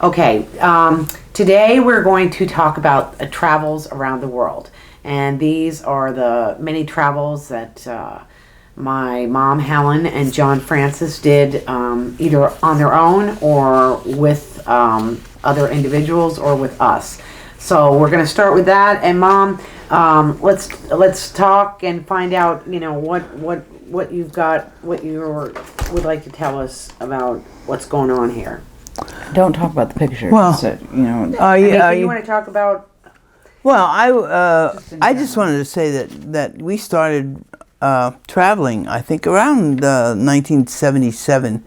Okay, today we're going to talk about travels around the world. And these are the many travels that my mom, Helen, and John Francis did either on their own or with other individuals or with us. So we're going to start with that. And Mom, let's talk and find out, what you've got, what you would like to tell us about what's going on here. Don't talk about the pictures. Well, You want to talk about? Well, I just wanted to say that we started traveling, I think, around 1977.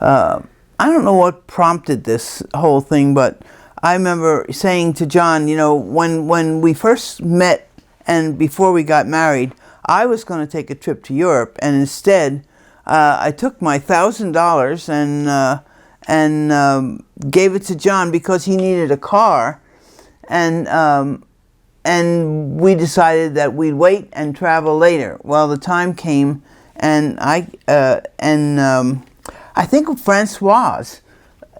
I don't know what prompted this whole thing, but I remember saying to John, when we first met and before we got married, I was going to take a trip to Europe, and instead I took my $1,000 and gave it to John because he needed a car, and we decided that we'd wait and travel later. Well, the time came, and I think Francoise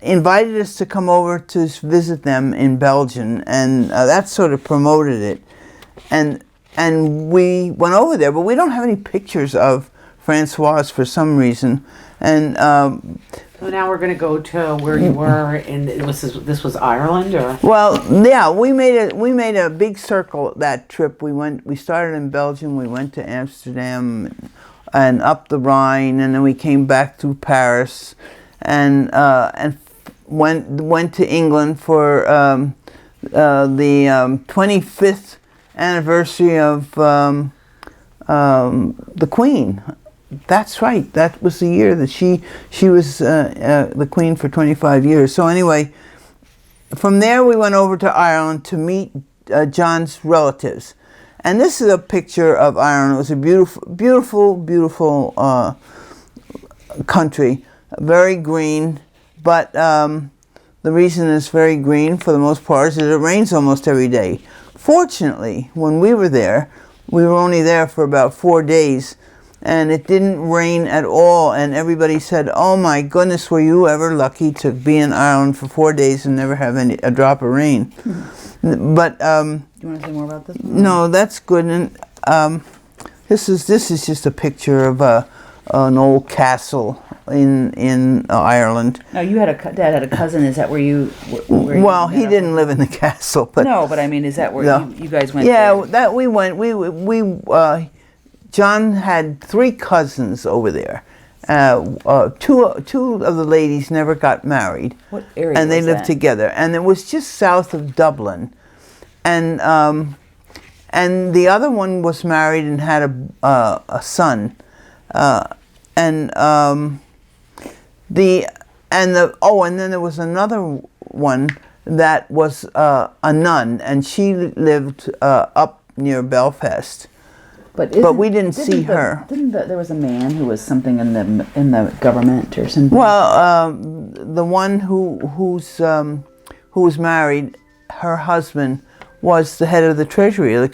invited us to come over to visit them in Belgium, and that sort of promoted it, and we went over there, but we don't have any pictures of Francoise for some reason, and. So now we're going to go to where you were, and this was Ireland, or? Well, yeah, we made a big circle that trip. We started in Belgium, we went to Amsterdam, and up the Rhine, and then we came back through Paris, and went to England for the 25th anniversary of the Queen. That's right. That was the year that she was the Queen for 25 years. So anyway, from there we went over to Ireland to meet John's relatives. And this is a picture of Ireland. It was a beautiful, beautiful, beautiful country. Very green. But the reason it's very green for the most part is that it rains almost every day. Fortunately, when we were there, we were only there for about 4 days. And it didn't rain at all, and everybody said, "Oh my goodness, were you ever lucky to be in Ireland for 4 days and never have a drop of rain?" But do you want to say more about this? No, that's good. And this is just a picture of an old castle in Ireland. No, Dad had a cousin. Is that where you? Well, he didn't live in the castle, but no. But I mean, is that where you guys went? Yeah, there? that we went. We John had 3 cousins over there. Two of the ladies never got married. What area? And they was lived that? together. And it was just south of Dublin. And the other one was married and had a son. And then there was another one that was a nun, and she lived up near Belfast. But we didn't see her. There was a man who was something in the government or something? Well, the one who was married, her husband was the head of the treasury of the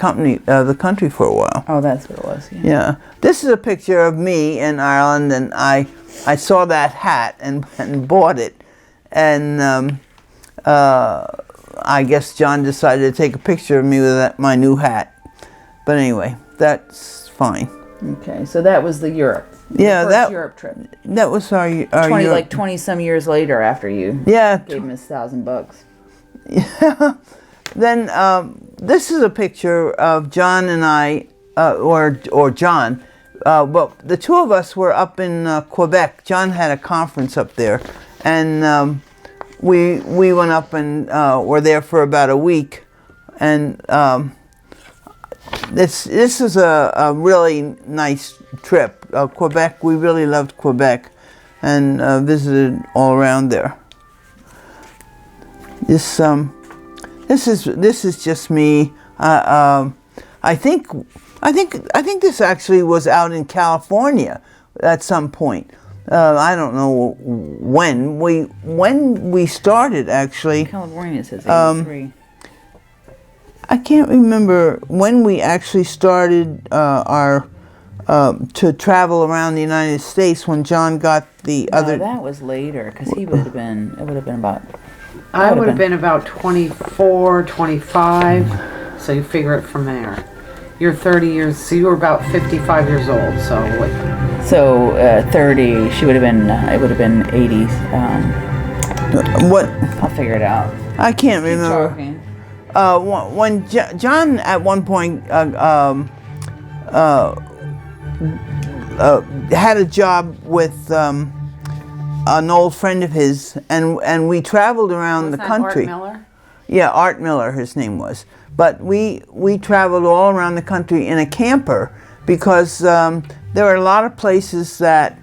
country for a while. Oh, that's what it was. Yeah. This is a picture of me in Ireland, and I saw that hat and bought it, and I guess John decided to take a picture of me with my new hat. But anyway, that's fine. Okay, so that was the Europe. Yeah, Europe trip. That was our 20 some years later after you gave him his $1,000. Yeah. Then this is a picture of John and I, or John. But the two of us were up in Quebec. John had a conference up there, and we went up and were there for about a week, and. This is a really nice trip. Quebec, we really loved Quebec, and visited all around there. This is just me. I think this actually was out in California at some point. I don't know when we started actually. California says 83. I can't remember when we actually started our to travel around the United States when John got the other. That was later because it would have been about I would have been about 24, 25. So you figure it from there. You're 30 years, so you were about 55 years old. So what? So 30. She would have been. It would have been 80. What? I'll figure it out. I can't remember. When John at one point had a job with an old friend of his, and we traveled around the country. Art Miller? Yeah, Art Miller, his name was. But we traveled all around the country in a camper because there were a lot of places that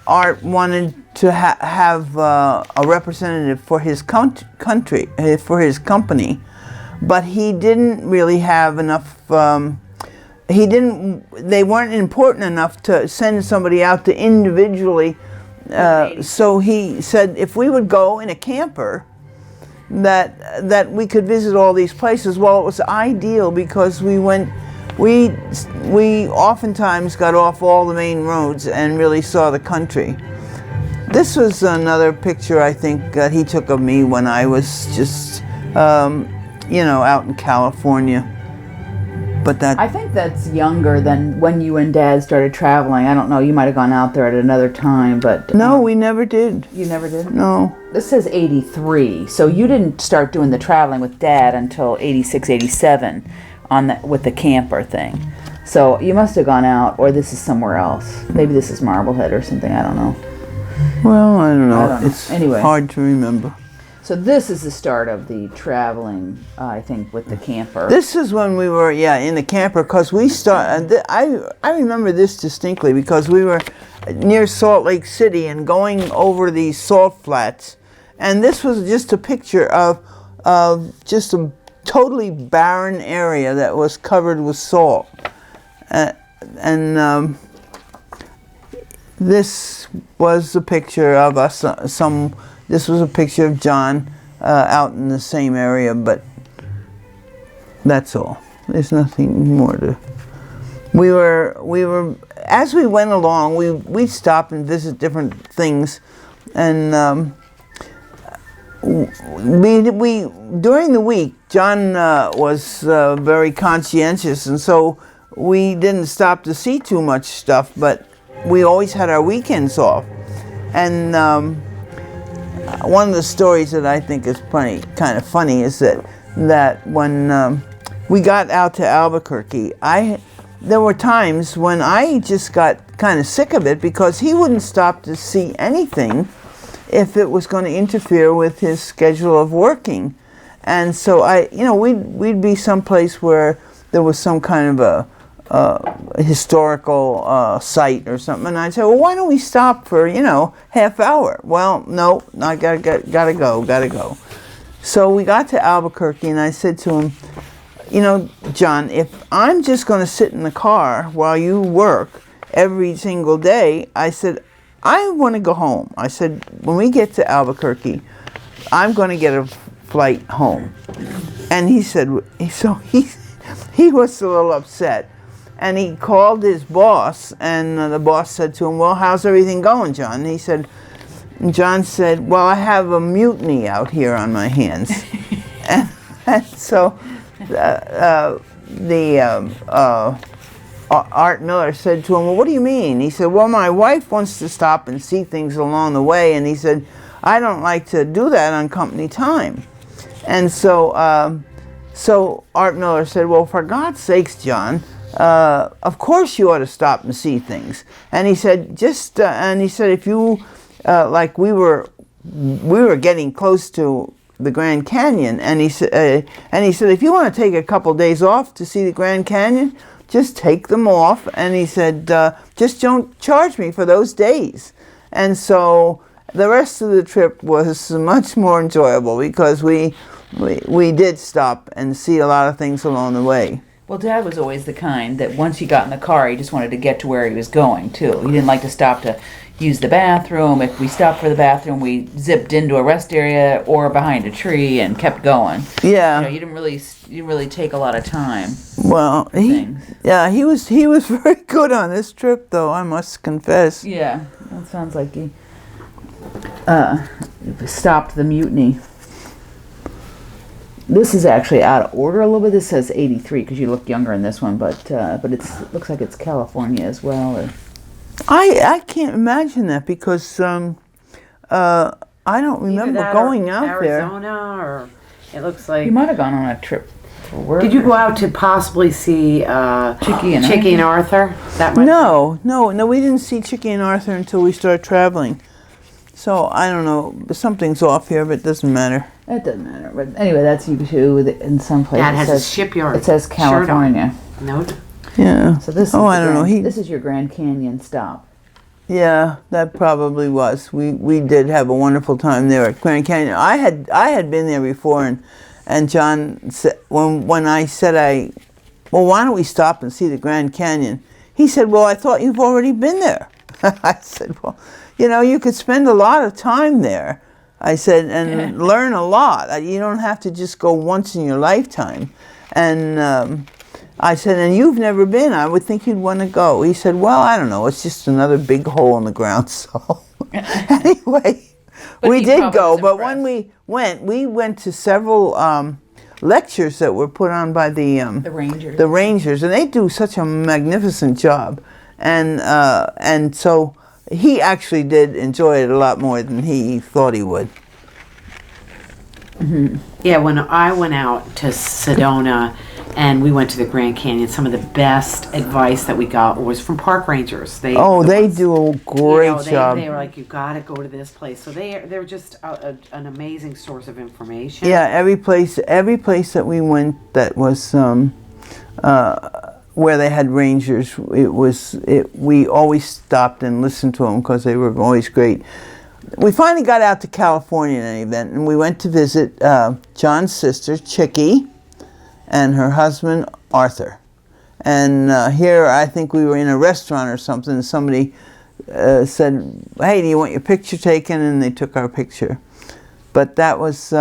Art wanted to have a representative for his country, for his company, but he didn't really have enough. They weren't important enough to send somebody out to individually. So he said, if we would go in a camper, that we could visit all these places. Well, it was ideal because we oftentimes got off all the main roads and really saw the country. This was another picture I think that he took of me when I was just, out in California. But I think that's younger than when you and Dad started traveling. I don't know. You might have gone out there at another time, but no, we never did. You never did? No. This says 83, so you didn't start doing the traveling with Dad until 86, 87 with the camper thing. So you must have gone out, or this is somewhere else. Maybe this is Marblehead or something. I don't know. Well, I don't know. It's anyway. Hard to remember. So this is the start of the traveling, I think, with the camper. This is when we were, in the camper, because we started. I remember this distinctly because we were near Salt Lake City and going over these salt flats, and this was just a picture of just a totally barren area that was covered with salt, and this was a picture of us. This was a picture of John out in the same area, but that's all. There's nothing more to. We were as we went along. We'd stop and visit different things, and we during the week. John was very conscientious, and so we didn't stop to see too much stuff. But we always had our weekends off, and. One of the stories that I think is kind of funny, is that when we got out to Albuquerque, there were times when I just got kind of sick of it because he wouldn't stop to see anything if it was going to interfere with his schedule of working, and so we'd be someplace where there was some kind of a historical site or something, and I'd say, well, why don't we stop for half hour? Well, no, I gotta go. So we got to Albuquerque, and I said to him, John, if I'm just going to sit in the car while you work every single day, I said, I want to go home. I said, when we get to Albuquerque, I'm going to get a flight home. And he said, so he was a little upset. And he called his boss, and the boss said to him, well, how's everything going, John? And John said, well, I have a mutiny out here on my hands. and so Art Miller said to him, well, what do you mean? He said, well, my wife wants to stop and see things along the way. And he said, I don't like to do that on company time. And so Art Miller said, well, for God's sakes, John, of course you ought to stop and see things. And he said, if you, we were getting close to the Grand Canyon, and he said, if you want to take a couple days off to see the Grand Canyon, just take them off. And he said, just don't charge me for those days. And so the rest of the trip was much more enjoyable because we did stop and see a lot of things along the way. Well, Dad was always the kind that once he got in the car, he just wanted to get to where he was going, too. He didn't like to stop to use the bathroom. If we stopped for the bathroom, we zipped into a rest area or behind a tree and kept going. Yeah. You didn't really take a lot of time. Well, he was very good on this trip, though, I must confess. Yeah, that sounds like he. stopped the mutiny. This is actually out of order a little bit. This says 83 because you look younger in this one, but it looks like it's California as well. Or I can't imagine that because I don't remember going out Arizona, or it looks like you might have gone on a trip for work. Did you go out to possibly see Chicky and Arthur? That might No, we didn't see Chicky and Arthur until we started traveling. So I don't know, something's off here, but it doesn't matter. It doesn't matter. But anyway, that's you too. In some places, that has a shipyard. It says California. No. Yeah. So this. I don't know. This is your Grand Canyon stop. Yeah, that probably was. We did have a wonderful time there at Grand Canyon. I had been there before, and John said when I said well, why don't we stop and see the Grand Canyon? He said, well, I thought you've already been there. I said, well, you could spend a lot of time there. I said, and learn a lot. You don't have to just go once in your lifetime. And I said, and you've never been. I would think you'd want to go. He said, well, I don't know. It's just another big hole in the ground. So anyway, we did go. But when we went to several lectures that were put on by the Rangers. The Rangers, and they do such a magnificent job. And so he actually did enjoy it a lot more than he thought he would. Mm-hmm. Yeah, when I went out to Sedona and we went to the Grand Canyon, some of the best advice that we got was from park rangers. They do a great job. They were like, you got to go to this place. So they're just an amazing source of information. Yeah, every place that we went that was where they had rangers, we always stopped and listened to them because they were always great. We finally got out to California in any event, and we went to visit John's sister, Chicky, and her husband, Arthur. And here, I think we were in a restaurant or something, and somebody said, hey, do you want your picture taken? And they took our picture. But that was...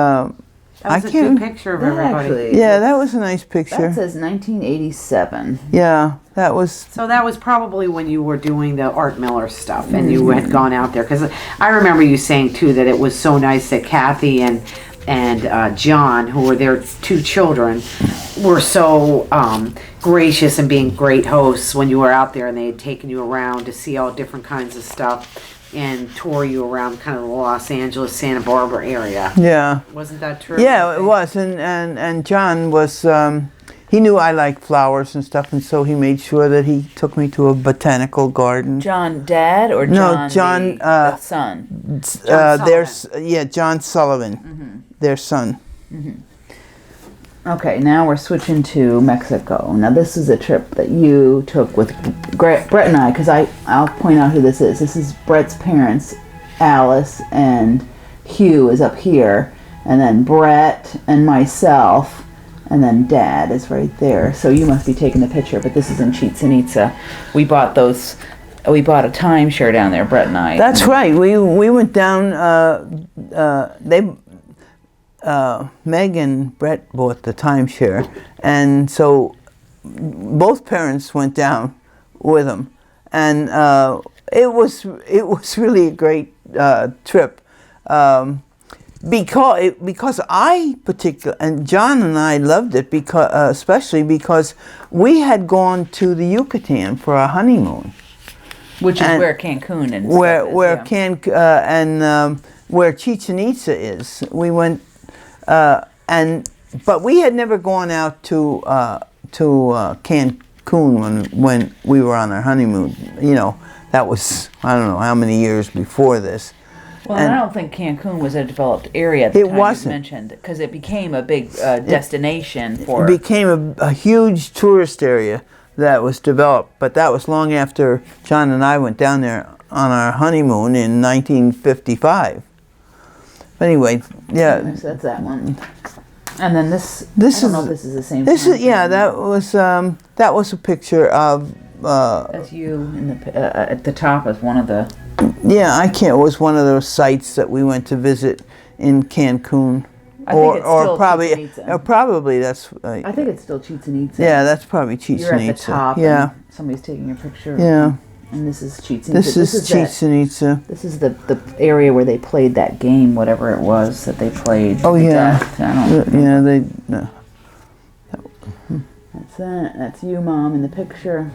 That was a good picture of everybody. Actually, yeah, that was a nice picture. That says 1987. Yeah, that was... So that was probably when you were doing the Art Miller stuff and you had gone out there. Because I remember you saying, too, that it was so nice that Kathy and John, who were their two children, were so gracious and being great hosts when you were out there, and they had taken you around to see all different kinds of stuff and tour you around kind of the Los Angeles, Santa Barbara area. Yeah. Wasn't that true? Yeah, it was. And John was, he knew I liked flowers and stuff, and so he made sure that he took me to a botanical garden. John Dad or John, the son? John Sullivan, mm-hmm. their son. Mm-hmm. Okay, now we're switching to Mexico. Now this is a trip that you took with Brett and I, because I'll point out who this is. This is Brett's parents, Alice and Hugh is up here, and then Brett and myself, and then Dad is right there. So you must be taking the picture, but this is in Chichen Itza. We bought a timeshare down there, Brett and I. That's right. We went down. Meg and Brett bought the timeshare, and so both parents went down with them, and it was really a great trip because and John and I loved it especially because we had gone to the Yucatan for our honeymoon, which is where Cancun and where Chichen Itza is. We went. But we had never gone out to Cancun when we were on our honeymoon. That was, I don't know how many years before this. Well, and I don't think Cancun was a developed area at the time wasn't. You mentioned, because it became a big destination for... It became a huge tourist area that was developed, but that was long after John and I went down there on our honeymoon in 1955. Anyway, yeah. So that's that one. And then this I don't know if this is the same. This is that was a picture of. That's you in at the top as one of the. Yeah, it was one of those sites that we went to visit in Cancun, probably that's. I think it's still Chichen Itza. Yeah, that's probably Chichen Itza. You're at the top. Yeah. Somebody's taking a picture. Yeah. And this is Chichen Itza. This is Chichen Itza. This is the area where they played that game, whatever it was that they played. Oh yeah, yeah. They. That's it. That's you, Mom, in the picture.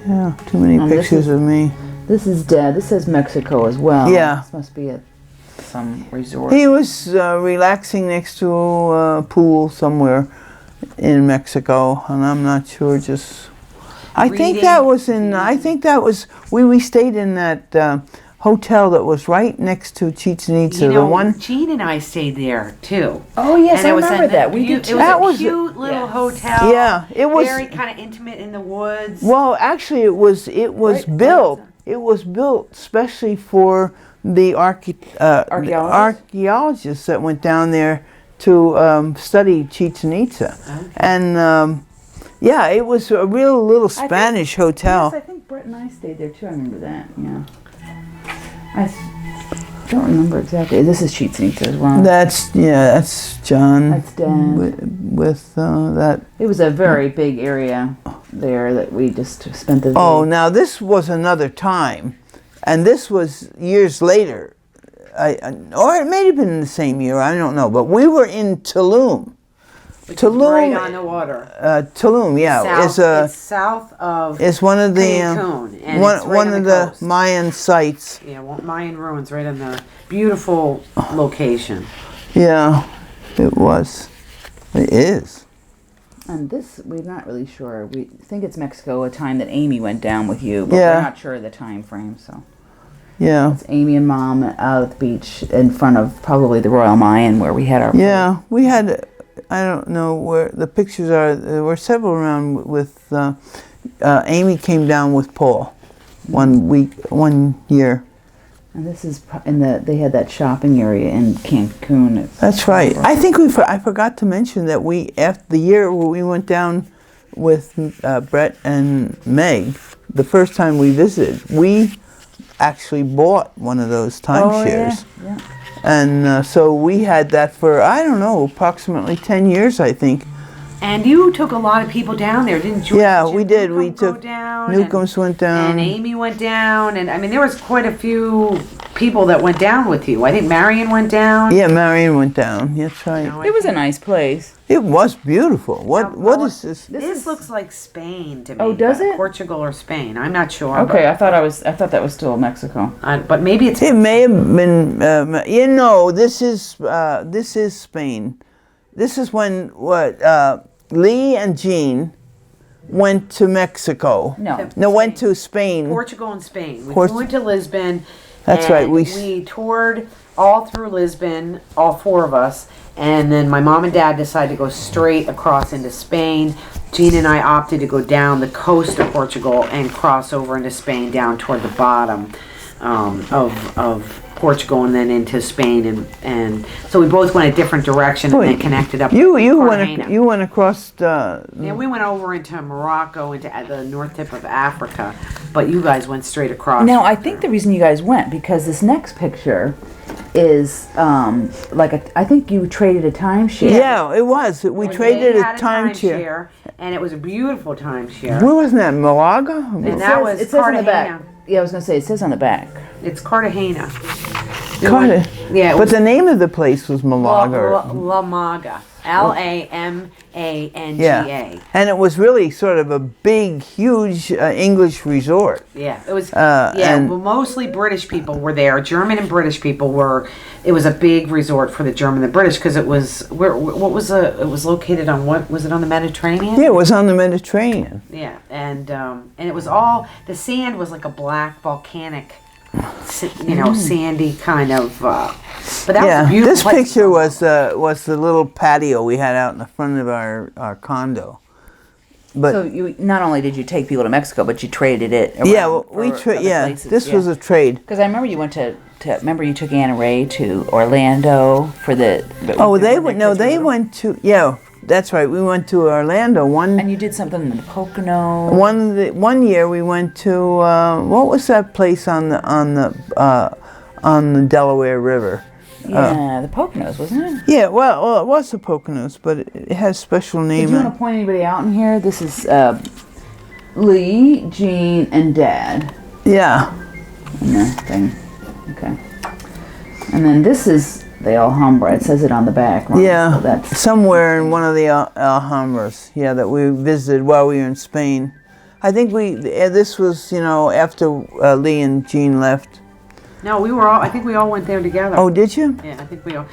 Yeah, too many pictures of me. This is Dad. This says Mexico as well. Yeah. This must be some resort. He was relaxing next to a pool somewhere in Mexico, and I'm not sure. I think that was we stayed in that hotel that was right next to Chichen Itza. You know, the one Jean and I stayed there too. Oh yes, And I it was remember that. We did. It was a cute little hotel. Yeah, it was very kind of intimate in the woods. Well, actually, it was built. It was built especially for the archaeologists that went down there to study Chichen Itza, and yeah, it was a real little Spanish hotel. Yes, I think Brett and I stayed there too. I remember that. Yeah. I don't remember exactly. This is Chichen Itza as well. That's John. That's Dad. With that. It was a very big area there that we just spent the day. Oh, now this was another time, and this was years later, or it may have been in the same year. I don't know, but we were in Tulum. Tulum, right on the water. Tulum, yeah, It's south of. It's one of the Cancun, and one it's right on of the the coast. Mayan sites. Yeah, Mayan ruins, right on the beautiful location. Yeah, it was. It is. And this, we're not really sure. We think it's Mexico, a time that Amy went down with you, but Yeah. we're not sure of the time frame. So Yeah. it's Amy and Mom out at the beach in front of probably the Royal Mayan where we had our. Yeah, we had. I don't know where the pictures are. There were several around with. Amy came down with Paul, 1 year. And this is they had that shopping area in Cancun. That's right. I think I forgot to mention that after the year where we went down with Brett and Meg, the first time we visited, we actually bought one of those timeshares. Oh, yeah. And so we had that for, I don't know, approximately 10 years, I think. And you took a lot of people down there, didn't you? Yeah, we did. We took Newcombs went down. and Amy went down, and I mean there was quite a few people that went down with you. I think Marion went down. Yeah, Marion went down. That's right. It was a nice place. It was beautiful. What is this? This looks like Spain to me. Oh, does it? Portugal or Spain? I'm not sure. Okay, I thought that was still Mexico. But maybe it's. It may have been. This is Spain. This is when Lee and Jean went to Mexico. No, went to Spain. Portugal and Spain. We flew into Lisbon. That's right. We toured all through Lisbon, all four of us, and then my mom and dad decided to go straight across into Spain. Jean and I opted to go down the coast of Portugal and cross over into Spain down toward the bottom of Portugal and then into Spain, and so we both went a different direction and then connected up. You went across the. Yeah, we went over into Morocco, into the north tip of Africa, but you guys went straight across. Now I think the reason you guys went because this next picture is I think you traded a timeshare. Yeah, it was. We traded a timeshare, and it was a beautiful timeshare. Where wasn't that? Malaga? And that was it says on the Cartagena. back. Yeah, I was gonna say it says on the back. It's Cartagena. Yeah, but the name of the place was Malaga. La Maga. Lamanga. Yeah, and it was really sort of a big, huge English resort. Yeah, it was. Well, mostly British people were there. German and British people were. It was a big resort for the German and the British because it was. It was located on what? Was it on the Mediterranean? Yeah, it was on the Mediterranean. Yeah, and it was all the sand was like a black volcanic, sandy kind of. But that was a beautiful this place. picture was the little patio we had out in the front of our condo. But so you not only did you take people to Mexico, but you traded it. Yeah, this was a trade. Because I remember you went to remember you took Anna Ray to Orlando for the. They went to that's right. We went to Orlando and you did something in the Pocono. One year we went to what was that place on the Delaware River? Yeah, the Poconos, wasn't it? Yeah, well, it was the Poconos, but it has a special name. Did you want to point anybody out in here? This is Lee, Jean, and Dad. Yeah. in the thing. Okay. And then this is the Alhambra. It says it on the back. Right? Yeah, So that's somewhere in one of the Alhambras. Yeah, that we visited while we were in Spain. I think this was, after Lee and Jean left. No, I think we all went there together. Oh, did you? Yeah, I think we all,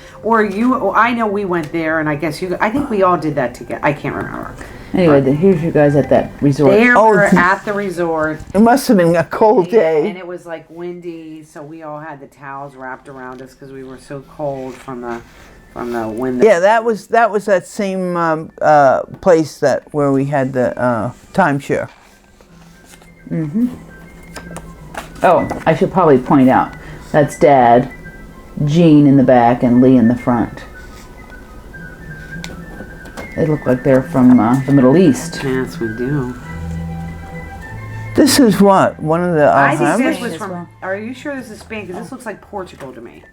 I know we went there, and I guess I think we all did that together. I can't remember. anyway. Here's you guys at that resort. There we were at the resort. It must have been a cold day. And it was like windy, so we all had the towels wrapped around us because we were so cold from the wind. Yeah, that was that same place where we had the timeshare. Oh, I should probably point out that's Dad, Jean in the back, and Lee in the front. They look like they're from the Middle East. Yes, we do. This is what? One of the I think Alhambras? this was as from. well. Are you sure this is Spain? Because this looks like Portugal to me.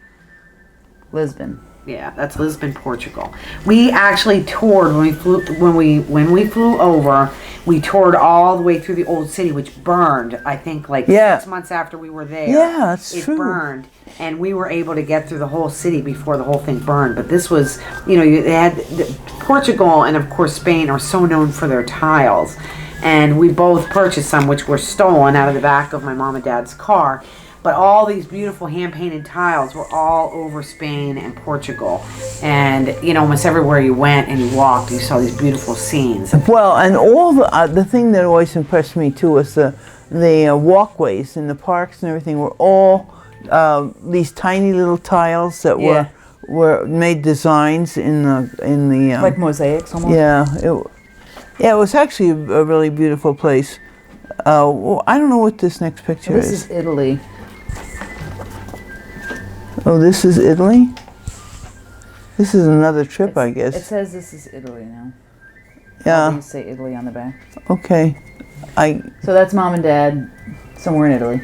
Lisbon. Yeah, that's Lisbon, Portugal. We actually toured when we flew over. We toured all the way through the old city, which burned. I think like 6 months after we were there. Yeah, that's true. It burned, and we were able to get through the whole city before the whole thing burned. But this was, they had Portugal and of course Spain are so known for their tiles, and we both purchased some which were stolen out of the back of my mom and dad's car. But all these beautiful hand-painted tiles were all over Spain and Portugal. And, almost everywhere you went and you walked, you saw these beautiful scenes. Well, and all the thing that always impressed me too was the walkways in the parks and everything were all these tiny little tiles that were made designs in the Like mosaics almost? Yeah, it was actually a really beautiful place. Well, I don't know what this next picture This is. is Italy. Oh, this is Italy? This is another trip, I guess. It says this is Italy now. Yeah. You say Italy on the back. Okay. So that's Mom and Dad somewhere in Italy.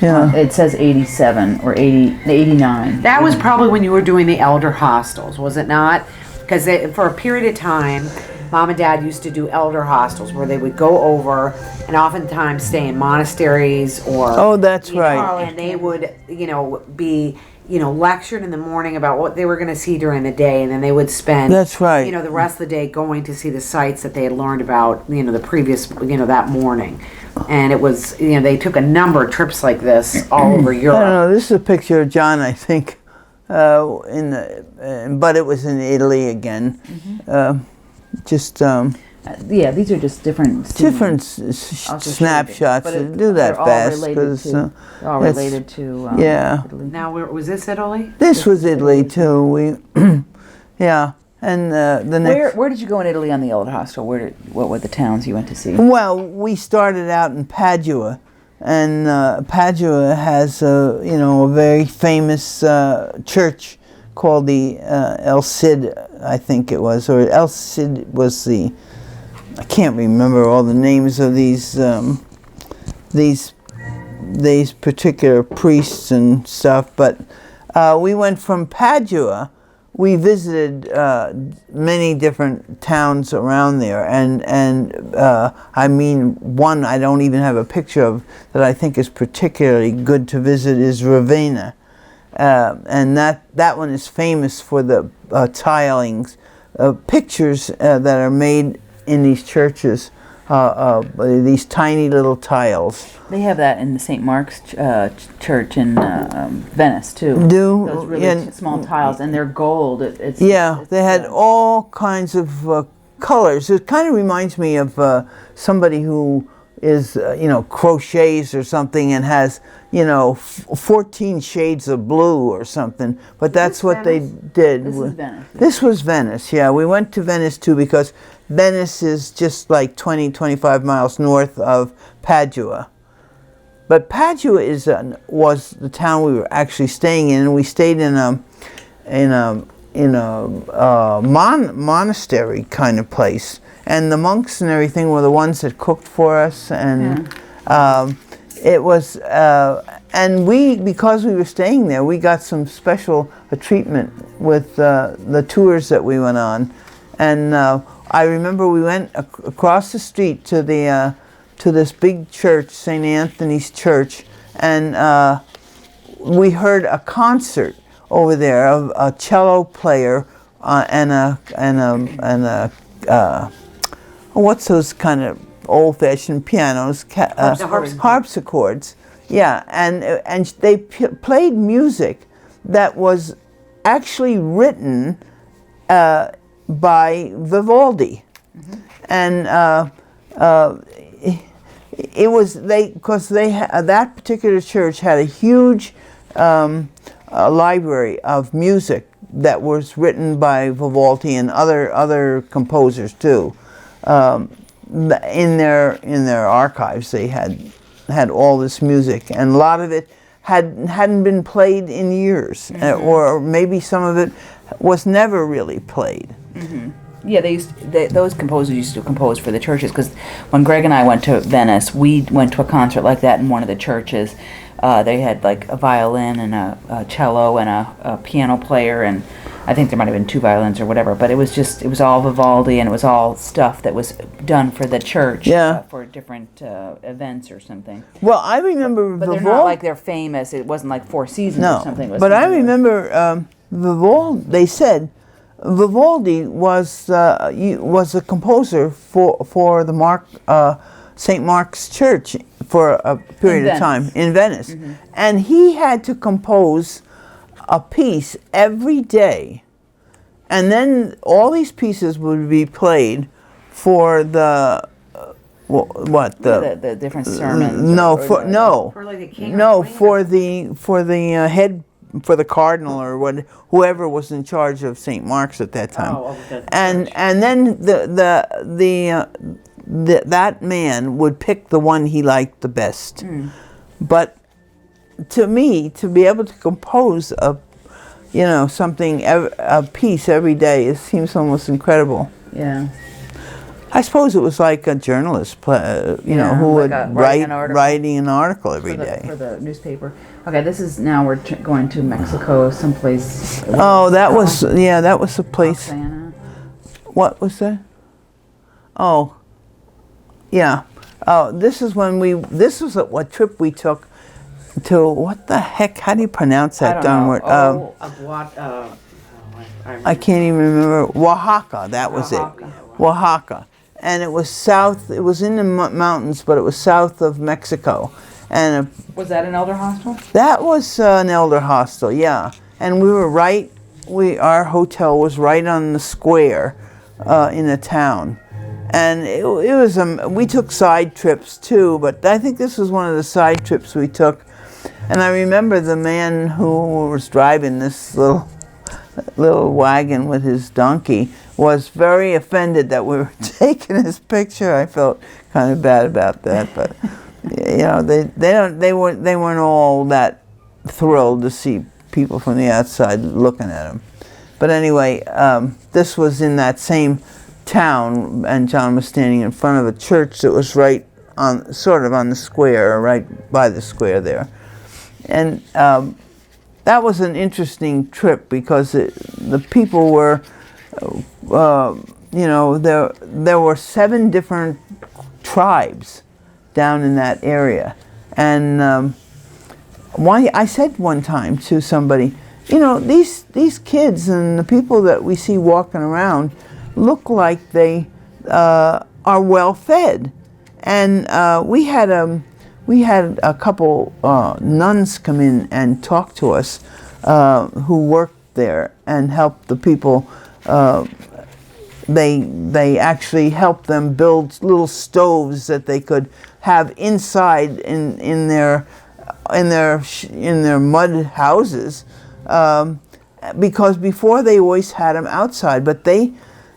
Yeah. It says 87 or 89. That was probably when you were doing the elder hostels, was it not? Because for a period of time, Mom and Dad used to do elder hostels where they would go over and oftentimes stay in monasteries or... Oh, that's right. And they would, be, lectured in the morning about what they were going to see during the day, and then they would spend... That's right. The rest of the day going to see the sites that they had learned about, the previous, that morning. And it was, they took a number of trips like this all over I Europe. don't know. This is a picture of John, I think, but it was in Italy again. Yeah, these are just different snapshots. But Do that fast because they're all related to Italy. Now, was this Italy? This was Italy too. Yeah, and the next. Where did you go in Italy on the old hostel? What were the towns you went to see? Well, we started out in Padua, and Padua has a very famous church called the El Cid, I think it was, or El Cid was I can't remember all the names of these particular priests and stuff, but we went from Padua. We visited many different towns around there, and I mean, one I don't even have a picture of that I think is particularly good to visit is Ravenna. And that one is famous for the tilings, pictures that are made in these churches, these tiny little tiles. They have that in the St. Mark's church in Venice too. Those really small tiles, and they're gold. It's they had all kinds of colors. It kind of reminds me of somebody who is crochets or something and has 14 shades of blue or something, but that's what they did. This is Venice. This was Venice. Yeah, we went to Venice too because Venice is just like 25 miles north of Padua. But Padua was the town we were actually staying in, and we stayed in a monastery kind of place. And the monks and everything were the ones that cooked for us, and it was, and because we were staying there, we got some special treatment with the tours that we went on. And I remember we went across the street to to this big church, St. Anthony's Church, and we heard a concert over there of a cello player and a what's those kind of old-fashioned pianos? Harpsichords. Yeah, and they played music that was actually written by Vivaldi, and it was because that particular church had a huge library of music that was written by Vivaldi and other composers too. In their archives, they had all this music, and a lot of it hadn't been played in years, or maybe some of it was never really played. Yeah, those composers used to compose for the churches, because when Greg and I went to Venice, we went to a concert like that in one of the churches. They had like a violin and a cello and a piano player, and I think there might have been 2 violins or whatever, but it was all Vivaldi, and it was all stuff that was done for the church for different events or something. Well, I remember but they're not like they're famous. It wasn't like Four Seasons or something. But I remember Vivaldi. They said Vivaldi was a composer for the St. Mark's Church for a period of time in Venice, and he had to compose a piece every day, and then all these pieces would be played for the the different sermons. For the cardinal or whoever was in charge of St. Mark's at that time. And then that man would pick the one he liked the best. But to me, to be able to compose a piece every day, it seems almost incredible. Yeah. I suppose it was like a journalist, who would writing an article every day for the newspaper. Okay, this is now we're going to Mexico, someplace. Oh, that was a place. Santa. What was that? Oh, yeah. Oh, this is what trip we took to, what the heck? How do you pronounce that downward? I can't even remember. Oaxaca. That was it. Oaxaca. And it was south. It was in the mountains, but it was south of Mexico. And was that an elder hostel? That was an elder hostel, yeah. And we were our hotel was right on the square in the town. And it was we took side trips too, but I think this was one of the side trips we took. And I remember the man who was driving this little wagon with his donkey was very offended that we were taking his picture. I felt kind of bad about that, but they weren't all that thrilled to see people from the outside looking at them. But anyway, this was in that same town, and John was standing in front of a church that was right on, sort of on the square, right by the square there, and that was an interesting trip because the people were, there were 7 different tribes down in that area, and I said one time to somebody, these kids and the people that we see walking around look like they are well fed, and we had a couple nuns come in and talk to us who worked there and helped the people. They actually helped them build little stoves that they could have inside in their mud houses, because before they always had them outside. But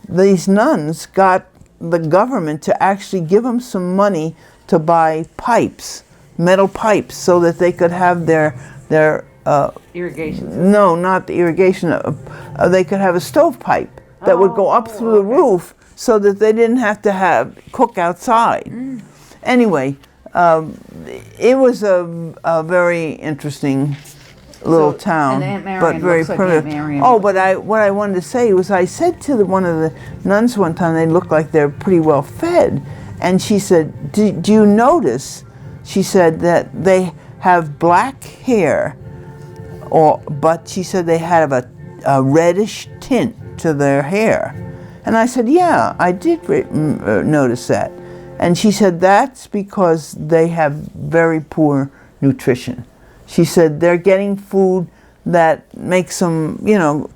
these nuns got the government to actually give them some money to buy pipes, metal pipes, so that they could have their irrigation. No, not the irrigation. They could have a stovepipe that would go up through the roof, so that they didn't have to cook outside. Anyway, it was a very interesting little town, but very primitive. But what I wanted to say was, I said to one of the nuns one time, they looked like they're pretty well fed, And she said, do you notice, she said, that they have black hair, but she said they have a reddish tint to their hair. And I said, yeah, I did notice that. And she said, that's because they have very poor nutrition. She said they're getting food that makes them,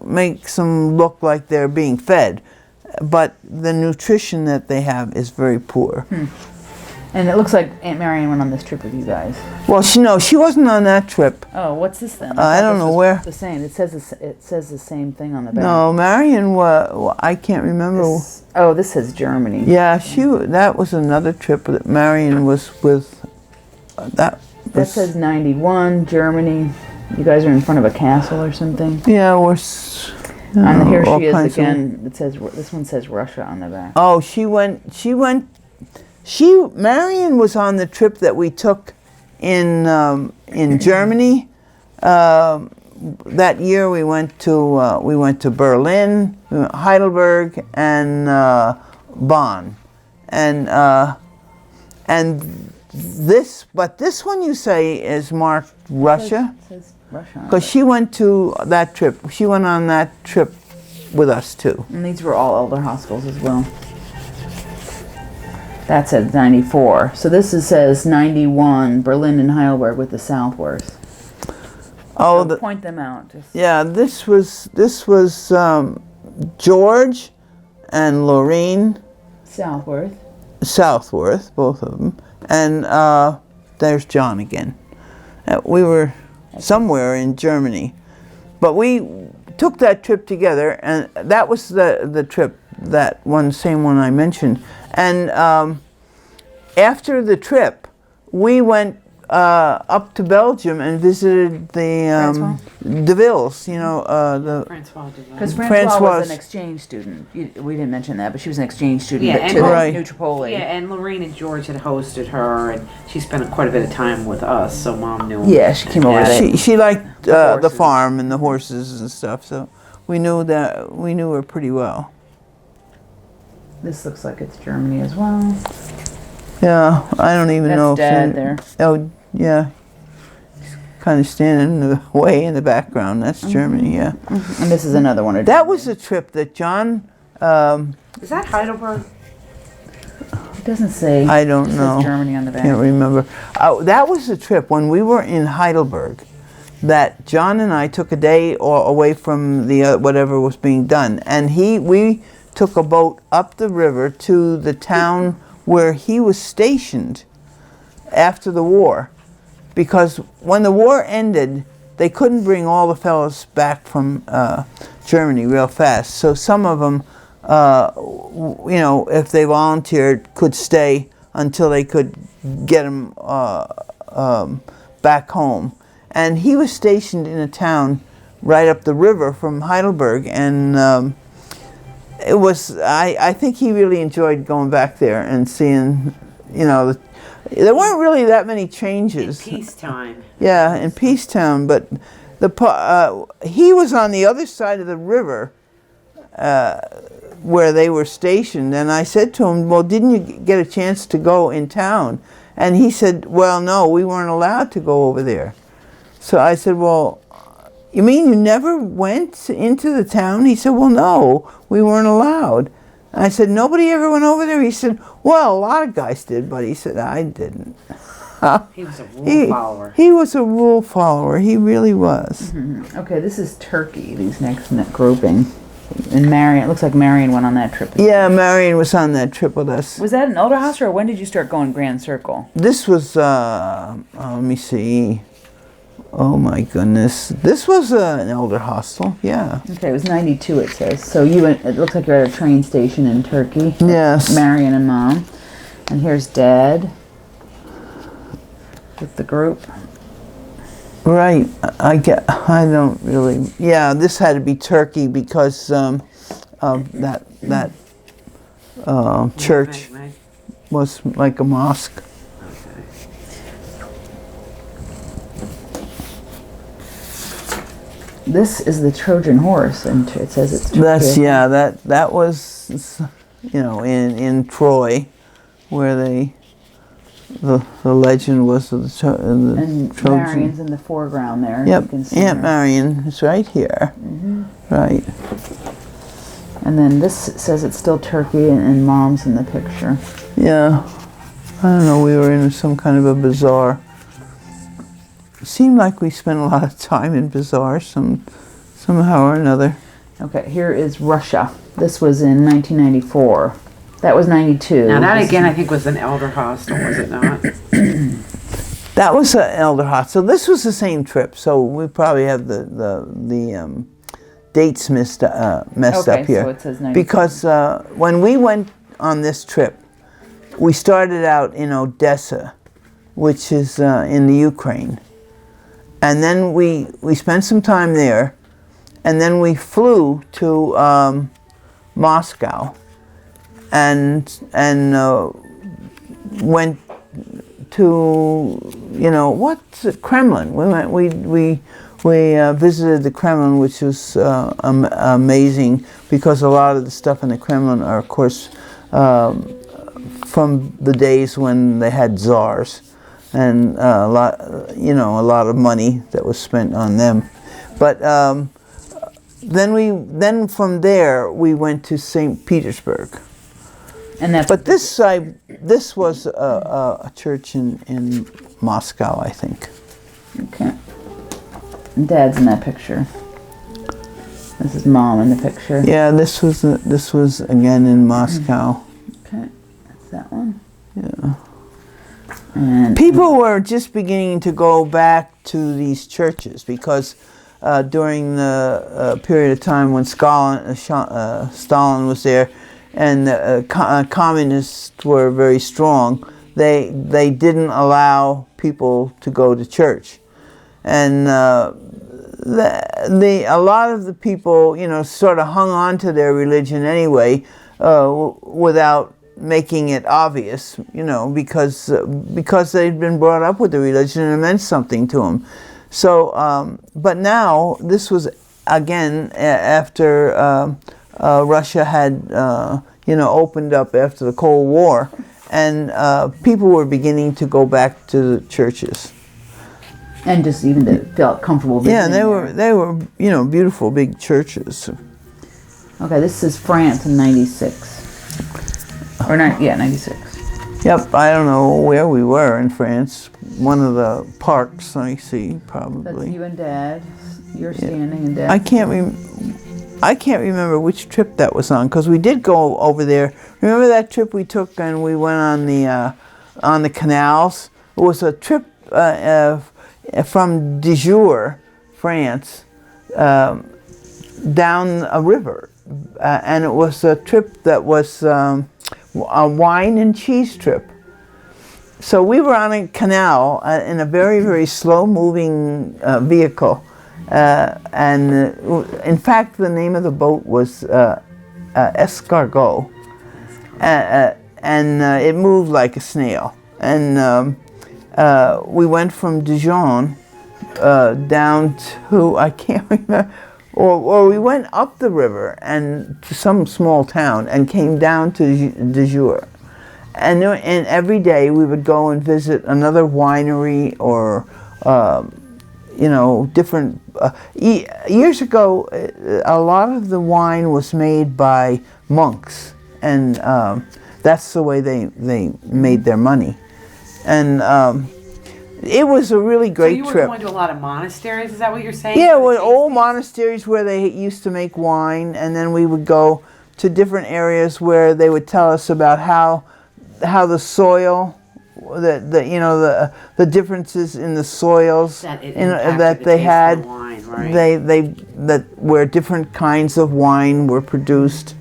makes them look like they're being fed. But the nutrition that they have is very poor. And it looks like Aunt Marion went on this trip with you guys. Well, she wasn't on that trip. Oh, what's this then? I don't know where. The same. It says the same thing on the back. No, Marion. I can't remember. This says Germany. Yeah, that was another trip that Marion was with. That says 91 Germany. You guys are in front of a castle or something. Yeah, we're. And here she is again. It says this one says Russia on the back. Oh, Marion was on the trip that we took in Germany. That year we went to Berlin, Heidelberg, and Bonn, and this one you say is marked Russia. It says Russia. Because she went to that trip. She went on that trip with us too. And these were all elder hospitals as well. That said 94. So this says 91, Berlin and Heidelberg with the Southworth. Oh, so point them out. Yeah, this was George and Lorraine. Southworth, both of them. And there's John again. We were somewhere in Germany. But we took that trip together, and that was the trip, same one I mentioned. And after the trip, we went up to Belgium and visited the Devilles, Francois Deville. Because Francois was an exchange student. We didn't mention that, but she was an exchange student to New Tripoli. Yeah, and Lorraine and George had hosted her, and she spent quite a bit of time with us, so Mom knew. Yeah, she came over there. She liked the farm and the horses and stuff, so we knew her pretty well. This looks like it's Germany as well. Yeah, I don't even know if Dad there. Oh, yeah. He's kind of standing way in the background. That's Germany, yeah. Mm-hmm. And this is another one. That was a trip that John... is that Heidelberg? It doesn't say. I don't know. It says Germany on the back. Can't remember. That was a trip when we were in Heidelberg that John and I took a day away from the whatever was being done. And we took a boat up the river to the town where he was stationed after the war, because when the war ended, they couldn't bring all the fellows back from Germany real fast. So some of them, if they volunteered, could stay until they could get them back home. And he was stationed in a town right up the river from Heidelberg, and it was, I think he really enjoyed going back there and seeing, there weren't really that many changes. In peacetime. Yeah, in peacetime, but he was on the other side of the river where they were stationed, and I said to him, well, didn't you get a chance to go in town? And he said, well, no, we weren't allowed to go over there. So I said, well, you mean you never went into the town? He said, well, no, we weren't allowed. And I said, nobody ever went over there? He said, well, a lot of guys did, but he said, I didn't. He was a rule follower. He was a rule follower. He really was. Mm-hmm. Okay, this is Turkey, these next grouping. And Marion, it looks like Marion went on that trip. Yeah, Marion was on that trip with us. Was that an older house, or when did you start going Grand Circle? This was, let me see. Oh my goodness. This was an elder hostel, yeah. Okay, it was 92 it says. So it looks like you're at a train station in Turkey. Yes. Marion and Mom. And here's Dad with the group. Right. I don't really, yeah, this had to be Turkey because of that church was like a mosque. This is the Trojan horse, and it says it's Turkey. That was, in Troy, where the legend was of the And Trojan. Marion's in the foreground there. Yep, You can see Aunt her. Marion is right here. Right. And then this says it's still Turkey, and Mom's in the picture. Yeah. I don't know, we were in some kind of a bazaar. It seemed like we spent a lot of time in bazaars somehow or another. Okay, here is Russia. This was in 1994. That was 92. Now that again, I think was an elder hostel, was it not? That was an elder hostel. This was the same trip, so we probably have the dates messed up Okay, here. so it says 94. Because when we went on this trip, we started out in Odessa, which is in the Ukraine. And then we spent some time there, and then we flew to Moscow and went to what's it, Kremlin. We visited the Kremlin, which was amazing, because a lot of the stuff in the Kremlin are, of course, from the days when they had czars, and a lot of money that was spent on them. But then from there we went to St. Petersburg. And that's But this was a church in Moscow, I think. okay. And Dad's in that picture. This is Mom in the picture. Yeah, this was again in Moscow. Okay, that's that one. Yeah. And People were just beginning to go back to these churches because during the period of time when Stalin was there, and communists were very strong, they didn't allow people to go to church, and a lot of the people sort of hung on to their religion anyway, without making it obvious, because they'd been brought up with the religion and it meant something to them. So, but now this was again after Russia had opened up after the Cold War, and people were beginning to go back to the churches. and just even to feel comfortable visiting. Yeah, there. they were beautiful big churches. Okay, this is France in 96. Or not, yeah, 96. Yep, I don't know where we were in France. One of the parks, I see, probably. That's you and Dad. You're standing and Dad. I can't remember which trip that was on, because we did go over there. Remember that trip we took and we went on the canals? It was a trip from Dijon, France, down a river, and it was a trip that was a wine and cheese trip. So we were on a canal in a very, very slow-moving vehicle. And in fact, the name of the boat was Escargot, and it moved like a snail. And we went from Dijon down to, I can't remember, or we went up the river and to some small town and came down to Dijon. And every day we would go and visit another winery or different. Years ago, a lot of the wine was made by monks, and that's the way they made their money. And it was a really great trip. So you were trip. going to a lot of monasteries, is that what you're saying? Yeah, well, old monasteries where they used to make wine, and then we would go to different areas where they would tell us about how the soil, the differences in the soils that they had, wine, right? that where different kinds of wine were produced.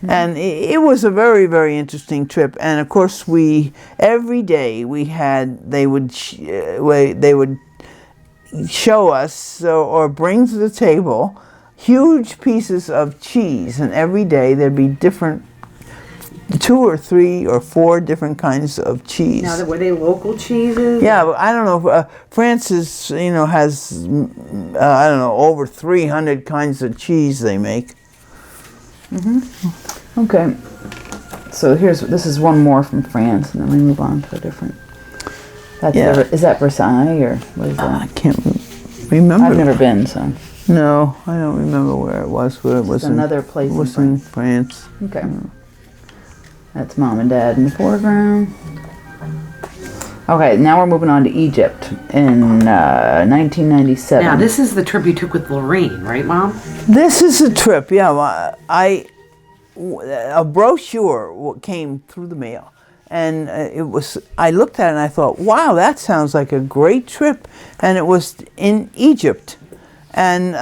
And it was a very, very interesting trip. And of course, every day they would show us or bring to the table huge pieces of cheese, and every day there'd be 2 or 3 or 4 different kinds of cheese. Now, were they local cheeses? Yeah, but I don't know. France has over 300 kinds of cheese they make. Okay. So this is one more from France, and then we move on to a different. That's Yeah. is that Versailles or what is I that? can't remember. I've never been, so No, I don't remember where it was. But it was another place It in was in France. okay. That's Mom and Dad in the foreground. Okay, now we're moving on to Egypt in 1997. Now, this is the trip you took with Lorraine, right, Mom? This is a trip. Yeah, a brochure came through the mail, and it was. I looked at it and I thought, wow, that sounds like a great trip, and it was in Egypt, and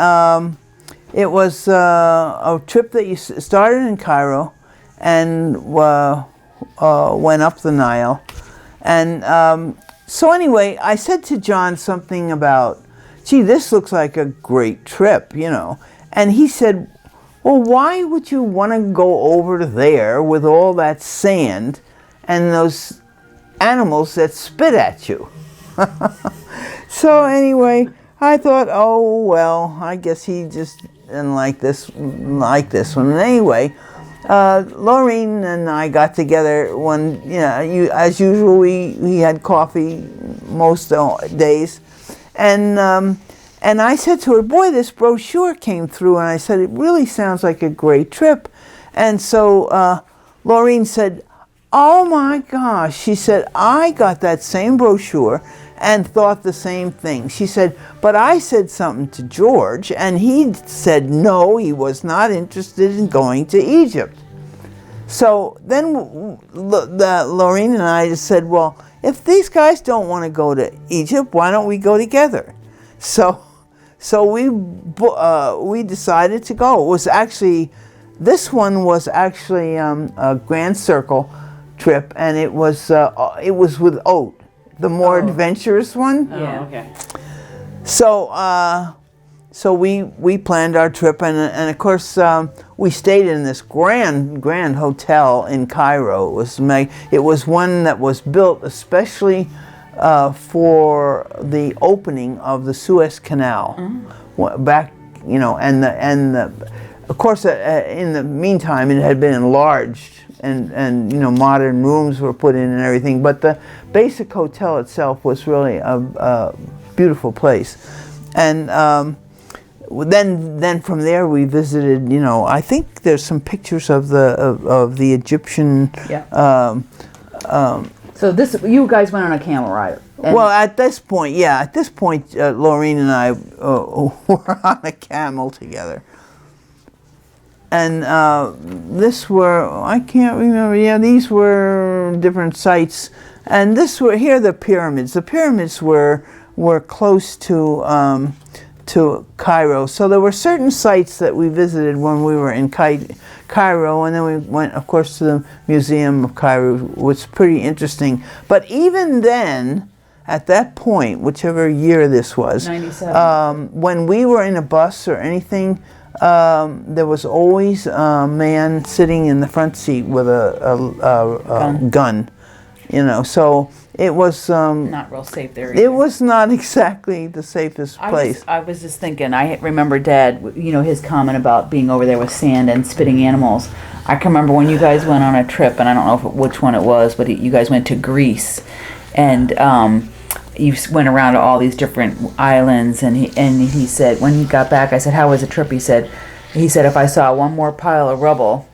it was a trip that you started in Cairo, and went up the Nile, and so anyway, I said to John something about, gee, this looks like a great trip, you know, and he said, well, why would you want to go over to there with all that sand and those animals that spit at you? So anyway, I thought, oh, well, I guess he just didn't like this one. And anyway, Laureen and I got together one, as usual, we had coffee most days. And I said to her, boy, this brochure came through, and I said, it really sounds like a great trip. And so Laureen said, oh my gosh, she said, I got that same brochure and thought the same thing. She said, but I said something to George, and he said no, he was not interested in going to Egypt. So then Laureen and I just said, well, if these guys don't want to go to Egypt, why don't we go together? So we decided to go. This one was actually a Grand Circle trip, and it was with Oat, the more adventurous one. Yeah. Okay. So we planned our trip, and of course we stayed in this grand hotel in Cairo. It was one that was built especially for the opening of the Suez Canal back, of course in the meantime it had been enlarged and modern rooms were put in and everything, but the basic hotel itself was really a beautiful place. And then from there we visited, I think there's some pictures of the Egyptian. Yeah. So you guys went on a camel ride. Well, at this point, Laureen and I were on a camel together. And I can't remember. Yeah, these were different sites. And here the pyramids. The pyramids were close to Cairo. So there were certain sites that we visited when we were in Cairo, and then we went, of course, to the Museum of Cairo, which was pretty interesting. But even then, at that point, whichever year this was, 97. when we were in a bus or anything, there was always a man sitting in the front seat with a gun. So it was not real safe there either. It was not exactly the safest place. I was just thinking, I remember Dad, his comment about being over there with sand and spitting animals. I can remember when you guys went on a trip, and I don't know which one it was, but you guys went to Greece, and you went around to all these different islands, and he said, when he got back, I said, how was the trip? He said, if I saw one more pile of rubble,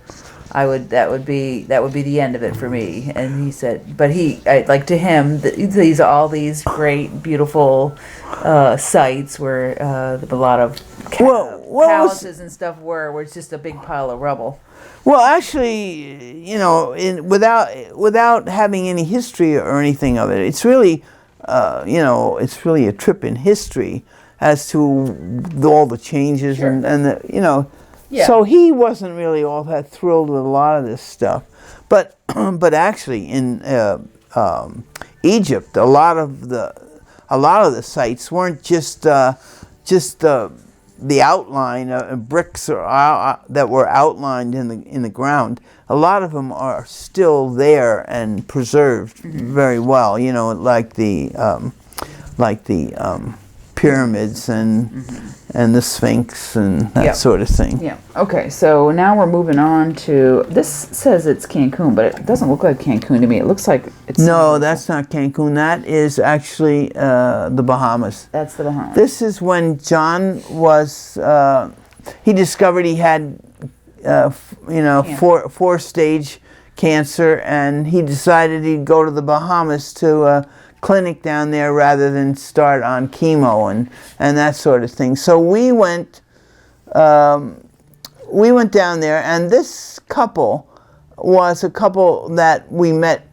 that would be the end of it for me. And he said, but to him, all these great, beautiful sites where a lot of palaces and stuff were it's just a big pile of rubble. Well, actually, without having any history or anything of it, it's really, it's really a trip in history as to all the changes. Sure. and the. Yeah. So he wasn't really all that thrilled with a lot of this stuff, but actually in Egypt, a lot of the sites weren't just the outline of bricks that were outlined in the ground. A lot of them are still there and preserved very well. Like the pyramids and and the Sphinx and that Yep. sort of thing. Yeah. Okay, so now we're moving on to, this says it's Cancun, but it doesn't look like Cancun to me. It looks like it's... No, that's not Cancun. That is actually the Bahamas. That's the Bahamas. This is when John was, he discovered he had, four-stage cancer, and he decided he'd go to the Bahamas to a clinic down there rather than start on chemo and that sort of thing. So we went down there, and this couple was a couple that we met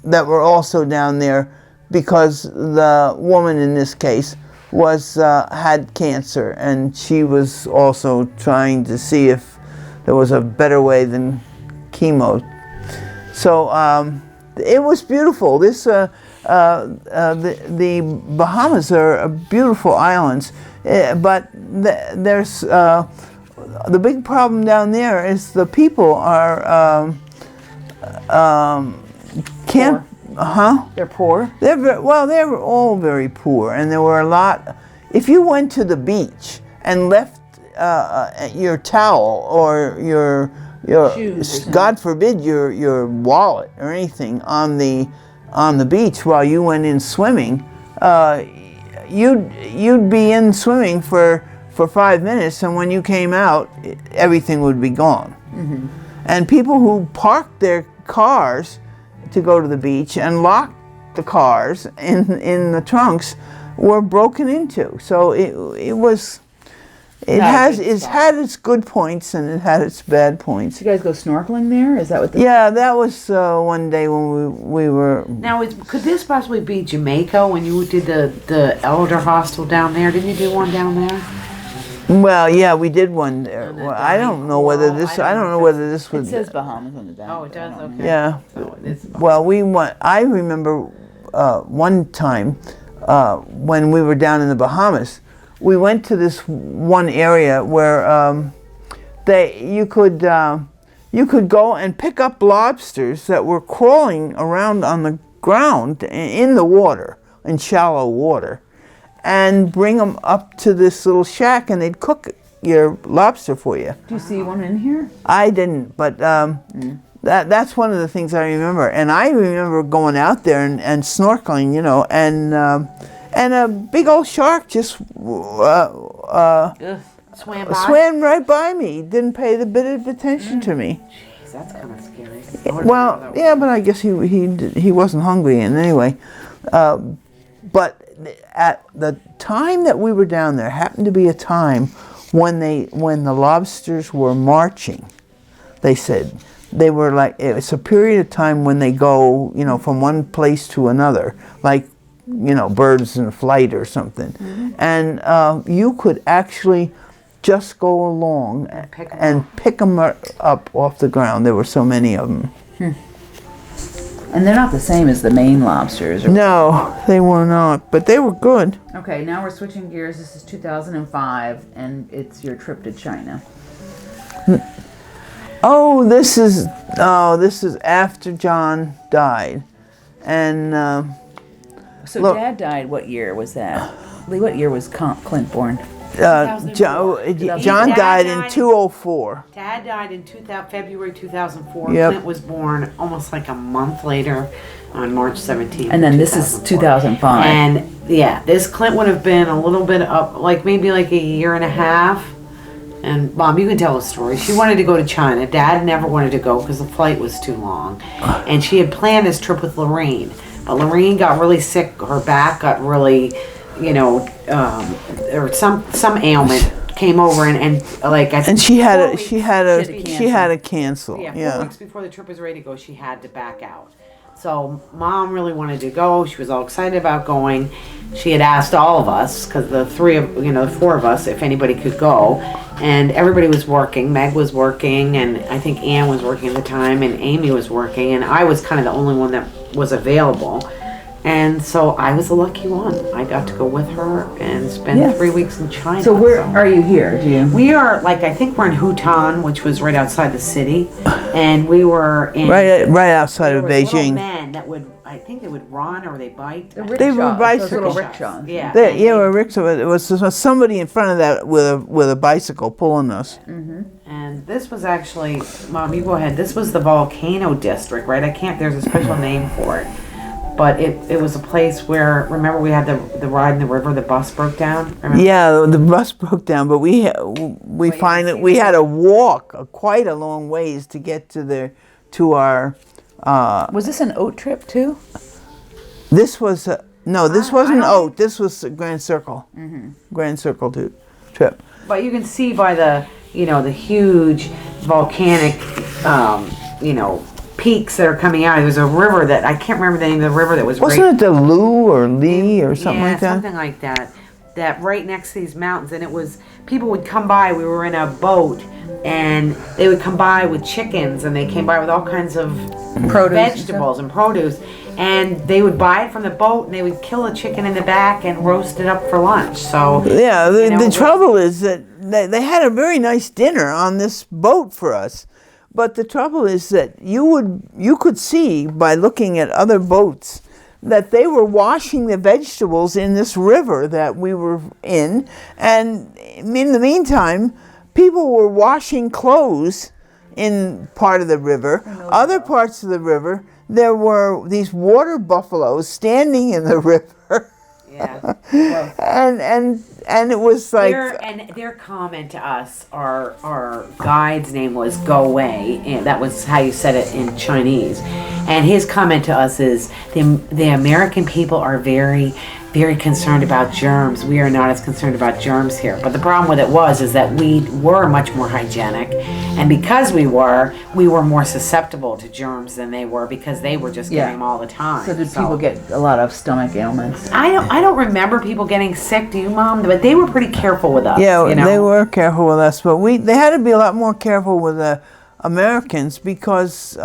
that were also down there because the woman in this case was had cancer, and she was also trying to see if there was a better way than chemo. So it was beautiful. This the Bahamas are beautiful islands, but there's the big problem down there is the people are can't. They're poor? They were all very poor, and there were a lot. If you went to the beach and left your towel or your Shoes or God forbid your wallet or anything on the beach while you went in swimming, you'd be in swimming for 5 minutes, and when you came out, everything would be gone. Mm-hmm. And people who parked their cars to go to the beach and locked the cars in the trunks were broken into. So it's had its good points and it had its bad points. Did you guys go snorkeling there? Is that what the... Yeah, that was one day when we were... Now, could this possibly be Jamaica when you did the elder hostel down there? Didn't you do one down there? Well, yeah, we did one there. Well, I don't know whether this... I don't know whether this It was... says Bahamas on the back. Oh, it does? Okay. Yeah. So it is Bahamas. Well, we went... I remember one time when we were down in the Bahamas, we went to this one area where you could go and pick up lobsters that were crawling around on the ground in the water, in shallow water, and bring them up to this little shack, and they'd cook your lobster for you. Do you see one in here? I didn't, but that's one of the things I remember. And I remember going out there and snorkeling, and a big old shark just Swam by? swam right by me. Didn't pay the bit of attention to me. Jeez, that's kind of scary. Well, yeah, but I guess he wasn't hungry. And anyway, but at the time that we were down there happened to be a time when the lobsters were marching. They said they were like, it's a period of time when they go, from one place to another, like, birds in flight or something. Mm-hmm. And you could actually just go along and pick them up off the ground. There were so many of them. And they're not the same as the Maine lobsters. No, they were not, but they were good. Okay, now we're switching gears. This is 2005, and it's your trip to China. Oh, this is after John died, and So look, Dad died. What year was that? Lee, what year was Clint born? John died in 2004. Dad died in February 2004. Yep. Clint was born almost like a month later on March 17th. And then this is 2005. And yeah, this Clint would have been a little bit up, maybe like a year and a half. And Mom, you can tell the story. She wanted to go to China. Dad never wanted to go because the flight was too long. And she had planned this trip with Lorraine. But Lorraine got really sick. Her back got really, or some ailment came over and like I. And she had to cancel. Yeah, 4 weeks before the trip was ready to go, she had to back out. So Mom really wanted to go. She was all excited about going. She had asked all of us, because the four of us, if anybody could go, and everybody was working. Meg was working, and I think Ann was working at the time, and Amy was working, and I was kind of the only one that was available. And so I was the lucky one. I got to go with her and spend 3 weeks in China. So where are you here? We are I think we're in Hutan, which was right outside the city, and we were in right outside of Beijing. Men that would I think they would run or they bike. The They were rickshaws, those little bicycles. rickshaws. Yeah. There, yeah, a rickshaw. It was somebody in front of that with a bicycle pulling us. And this was actually, Mom, you go ahead. This was the volcano district, right? there's a special name for it. But it was a place where, remember we had the ride in the river, the bus broke down? Remember? Yeah, the bus broke down, but we find that we had to walk quite a long ways to get to our. Was this an oat trip too? This was no, this wasn't Oat. This was Grand Circle. Grand Circle trip. But you can see by the huge volcanic, peaks that are coming out. There's a river that I can't remember the name of the river that was. Wasn't it the Lu or Lee or something like that? Something like that. That right next to these mountains, and it was people would come by. We were in a boat, and they would come by with chickens, and they came by with all kinds of vegetables and produce, and they would buy it from the boat, and they would kill a chicken in the back and roast it up for lunch. So yeah, the trouble is that they had a very nice dinner on this boat for us. But the trouble is that you could see by looking at other boats that they were washing the vegetables in this river that we were in, and in the meantime, people were washing clothes in part of the river. Other parts of the river, there were these water buffaloes standing in the river. Yeah. And it was like their comment to us, our guide's name was Go Wei, and that was how you said it in Chinese. And his comment to us is the American people are very, very concerned about germs. We are not as concerned about germs here. But the problem with it is that we were much more hygienic, and because we were more susceptible to germs than they were, because they were just getting them all the time. So did people get a lot of stomach ailments? I don't remember people getting sick. Do you, Mom? But they were pretty careful with us. Yeah, they were careful with us, but they had to be a lot more careful with the Americans because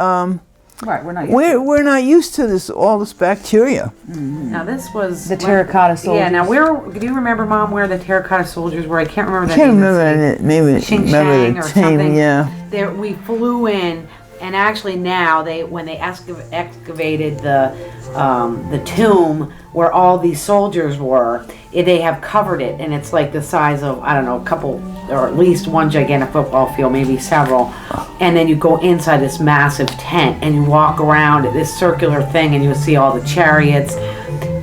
Right, we're not used to all this bacteria. Now this was the Terracotta Soldiers. Yeah. Now do you remember, Mom, where the Terracotta Soldiers were? I can't remember that. I can't remember maybe Shaanxi the or team. something. Yeah. We flew in, and actually now when they excavated the tomb where all these soldiers were, they have covered it, and it's like the size of, I don't know, a couple, or at least one gigantic football field, maybe several. And then you go inside this massive tent, and you walk around this circular thing, and you see all the chariots.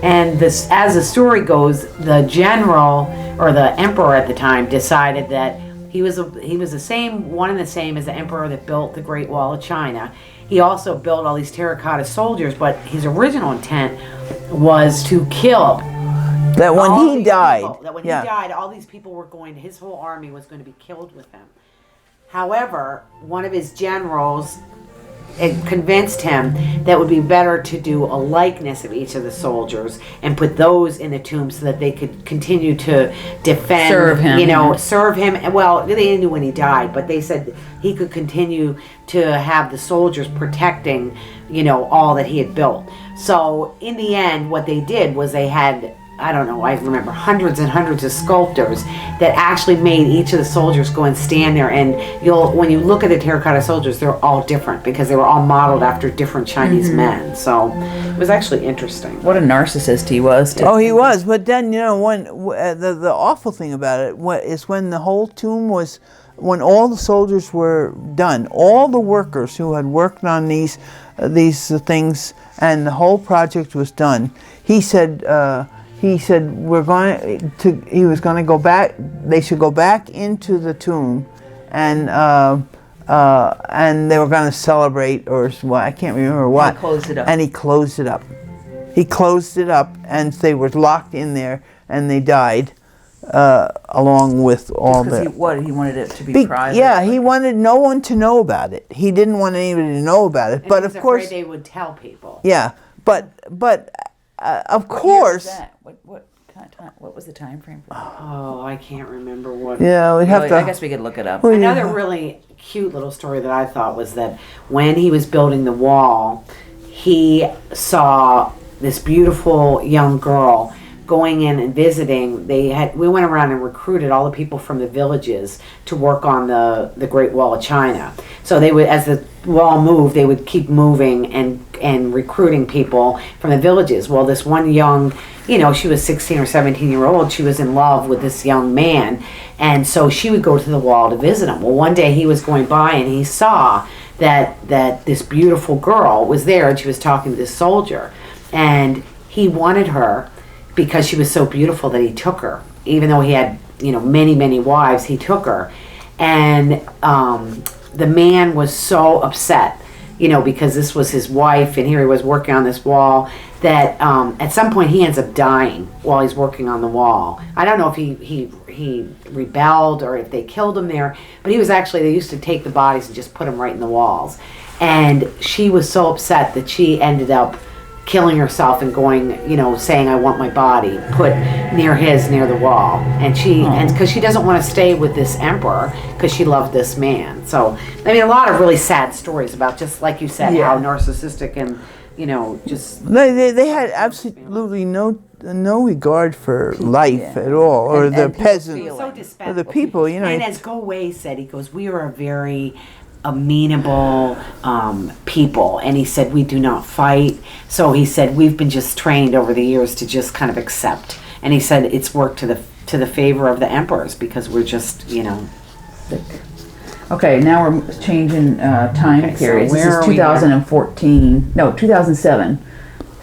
And this, as the story goes, the general, or the emperor at the time, decided that he was the same, one and the same as the emperor that built the Great Wall of China. He also built all these terracotta soldiers, but his original intent was to kill. That when he died. He died, all these people were his whole army was going to be killed with him. However, one of his generals convinced him that it would be better to do a likeness of each of the soldiers and put those in the tomb so that they could continue to defend, serve him. Well, they knew when he died, but they said he could continue to have the soldiers protecting, all that he had built. So in the end, what they did was they had, I don't know, I remember hundreds and hundreds of sculptors that actually made each of the soldiers go and stand there. And when you look at the terracotta soldiers, they're all different because they were all modeled after different Chinese men. So it was actually interesting. What a narcissist he was. He was. But then, the awful thing about it is when the whole tomb was, when all the soldiers were done, all the workers who had worked on these things, and the whole project was done, he said he was going to go back. They should go back into the tomb, and they were going to celebrate, or I can't remember what. And he closed it up. And he closed it up. He closed it up, and they were locked in there, and they died along with all the. He wanted it to be private. Yeah, he wanted no one to know about it. He didn't want anybody to know about it. And but he was of course, afraid they would tell people. Yeah, but. Of course. What was the time frame for that? Oh, I can't remember what. Yeah, we'd have to. I guess we could look it up. Another really cute little story that I thought was that when he was building the wall, he saw this beautiful young girl going in and visiting. We went around and recruited all the people from the villages to work on the Great Wall of China. So they would, as the all move, they would keep moving and recruiting people from the villages. Well, this one young, she was 16 or 17-year-old. She was in love with this young man. And so she would go to the wall to visit him. Well, one day he was going by and he saw that this beautiful girl was there, and she was talking to this soldier. And he wanted her because she was so beautiful that he took her. Even though he had, many, many wives, he took her. And the man was so upset, because this was his wife, and here he was working on this wall, that at some point he ends up dying while he's working on the wall. I don't know if he rebelled or if they killed him there, but they used to take the bodies and just put them right in the walls. And she was so upset that she ended up killing herself and going, saying, I want my body put near the wall. And because she doesn't want to stay with this emperor because she loved this man. So, a lot of really sad stories about, just like you said, how narcissistic and, just... They had absolutely no regard for life at all, or the peasants, or the people, And as Go-Wei said, he goes, we are a very amenable people, and he said we do not fight. So he said we've been just trained over the years to just kind of accept. And he said it's worked to the favor of the emperors because we're just Okay, now we're changing time periods. So this is 2014. No, 2007.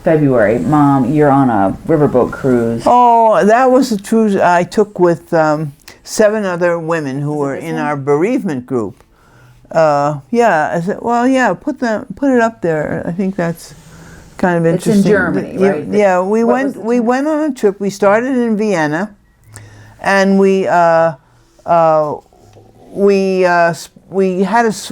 February. Mom, you're on a riverboat cruise. Oh, that was a cruise I took with 7 other women who were in our bereavement group. I said, put it up there. I think that's kind of interesting. It's in Germany, right? Yeah, we went on a trip. We started in Vienna, and we had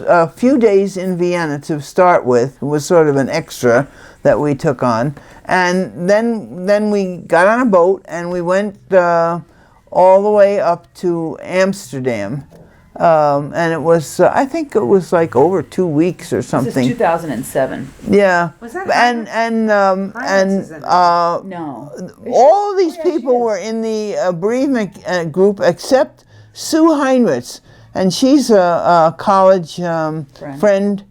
a few days in Vienna to start with. It was sort of an extra that we took on, and then we got on a boat and we went all the way up to Amsterdam. And it was, I think it was like over 2 weeks or something. This is 2007. Yeah. Was that No. All these people were in the bereavement group except Sue Heinrichs, and she's a college friend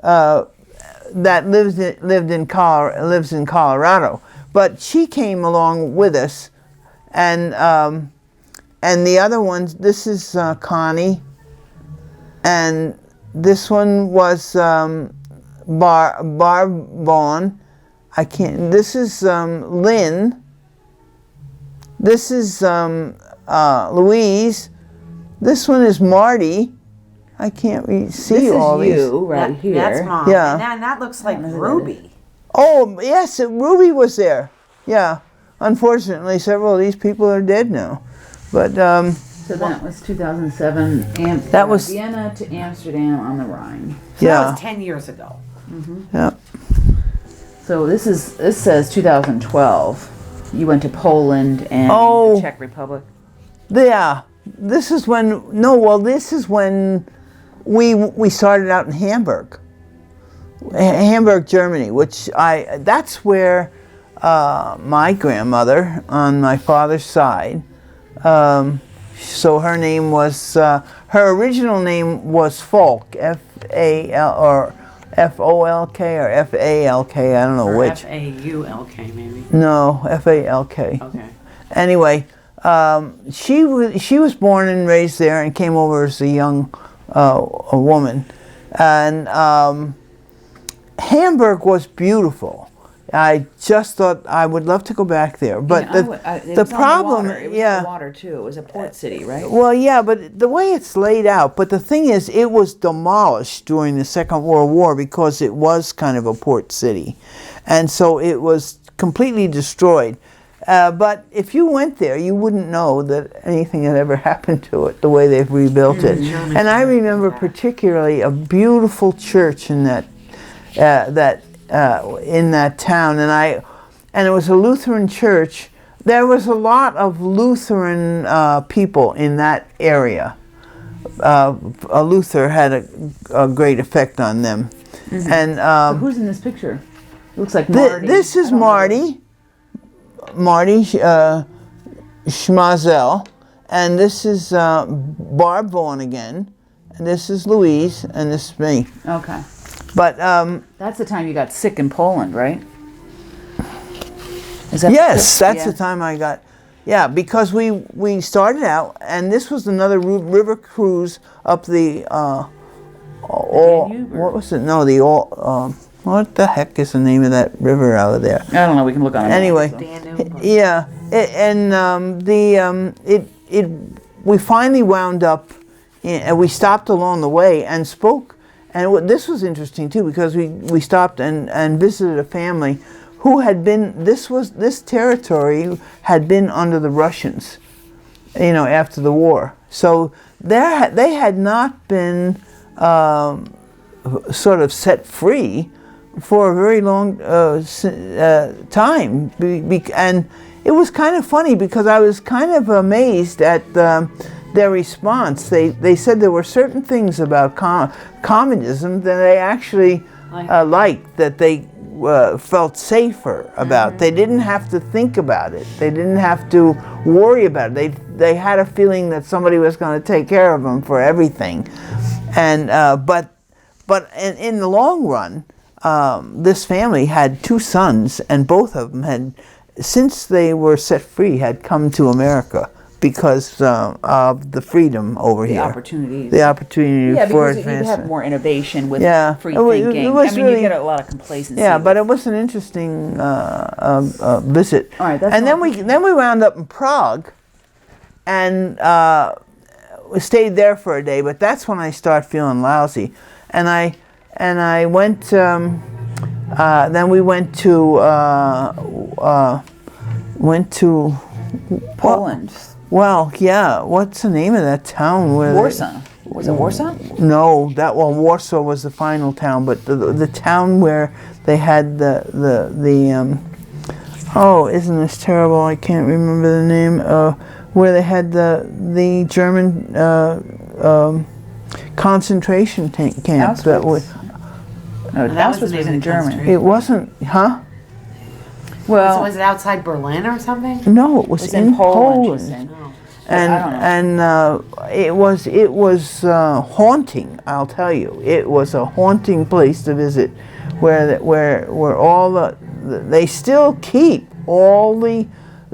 that lives in Colorado. But she came along with us, and the other ones. This is Connie. And this one was Barbon. This is Lynn. This is Louise. This one is Marty. I can't really see all these. This is you right here. That's Mom. Yeah. And that looks like Ruby. Oh, yes, Ruby was there. Yeah. Unfortunately, several of these people are dead now. But so that was 2007. That was Vienna to Amsterdam on the Rhine. So that was 10 years ago. Mm-hmm. Yeah. So this says 2012. You went to Poland and the Czech Republic. Yeah. This is when we started out in Hamburg, Germany, that's where my grandmother on my father's side. So her name was her original name was Falk, F-A-L or F-O-L-K or F-A-L-K. I don't know which. F-A-U-L-K maybe. No, F-A-L-K. Okay. Anyway, she was born and raised there and came over as a young a woman, and Hamburg was beautiful. I just thought I would love to go back there, but the problem, it was the water too. It was a port city, right? Well, yeah, but the way it's laid out. But the thing is, it was demolished during the Second World War because it was kind of a port city, and so it was completely destroyed. But if you went there, you wouldn't know that anything had ever happened to it, the way they've rebuilt it. And I remember particularly a beautiful church in that town, and it was a Lutheran church. There was a lot of Lutheran people in that area. Luther had a great effect on them. Mm-hmm. And so who's in this picture? Looks like Marty. This is Marty. Marty Schmazel, and this is Barb Vaughan again, and this is Louise, and this is me. Okay. But That's the time you got sick in Poland, right? Is that yes, that's yeah. the time I got. Yeah, because we started out, and this was another river cruise up the Danube, or- what was it? No, the what the heck is the name of that river out of there? I don't know. We can look on it. Anyway, Danube. yeah, we finally wound up, and we stopped along the way and spoke. And this was interesting too, because we stopped and visited a family who had been, this territory had been under the Russians, after the war. So they had not been sort of set free for a very long time. And it was kind of funny because I was kind of amazed at their response. They said there were certain things about communism that they actually liked, that they felt safer about. They didn't have to think about it. They didn't have to worry about it. They had a feeling that somebody was going to take care of them for everything. And but in the long run, this family had 2 sons, and both of them had, since they were set free, had come to America because of the freedom over here. Opportunities. The opportunity Yeah, for because you advancement. have more innovation with free It was thinking. really, you get a lot of complacency. yeah, but with- it was an interesting visit. All right, that's and then all. we wound up in Prague, and we stayed there for a day. But that's when I started feeling lousy, and I went. Then we went to Poland. Well, yeah. What's the name of that town? Where Warsaw. Was it Warsaw? No, Warsaw was the final town, but the town where they had oh, isn't this terrible? I can't remember the name. Where they had the German concentration camp. That was. No, that was Auschwitz the was name in of the Germany. It wasn't, huh? Well, Was it outside Berlin or something? No, it was it's in Poland. She's Poland. saying. Oh. And it was haunting. I'll tell you, it was a haunting place to visit, where all they still keep all the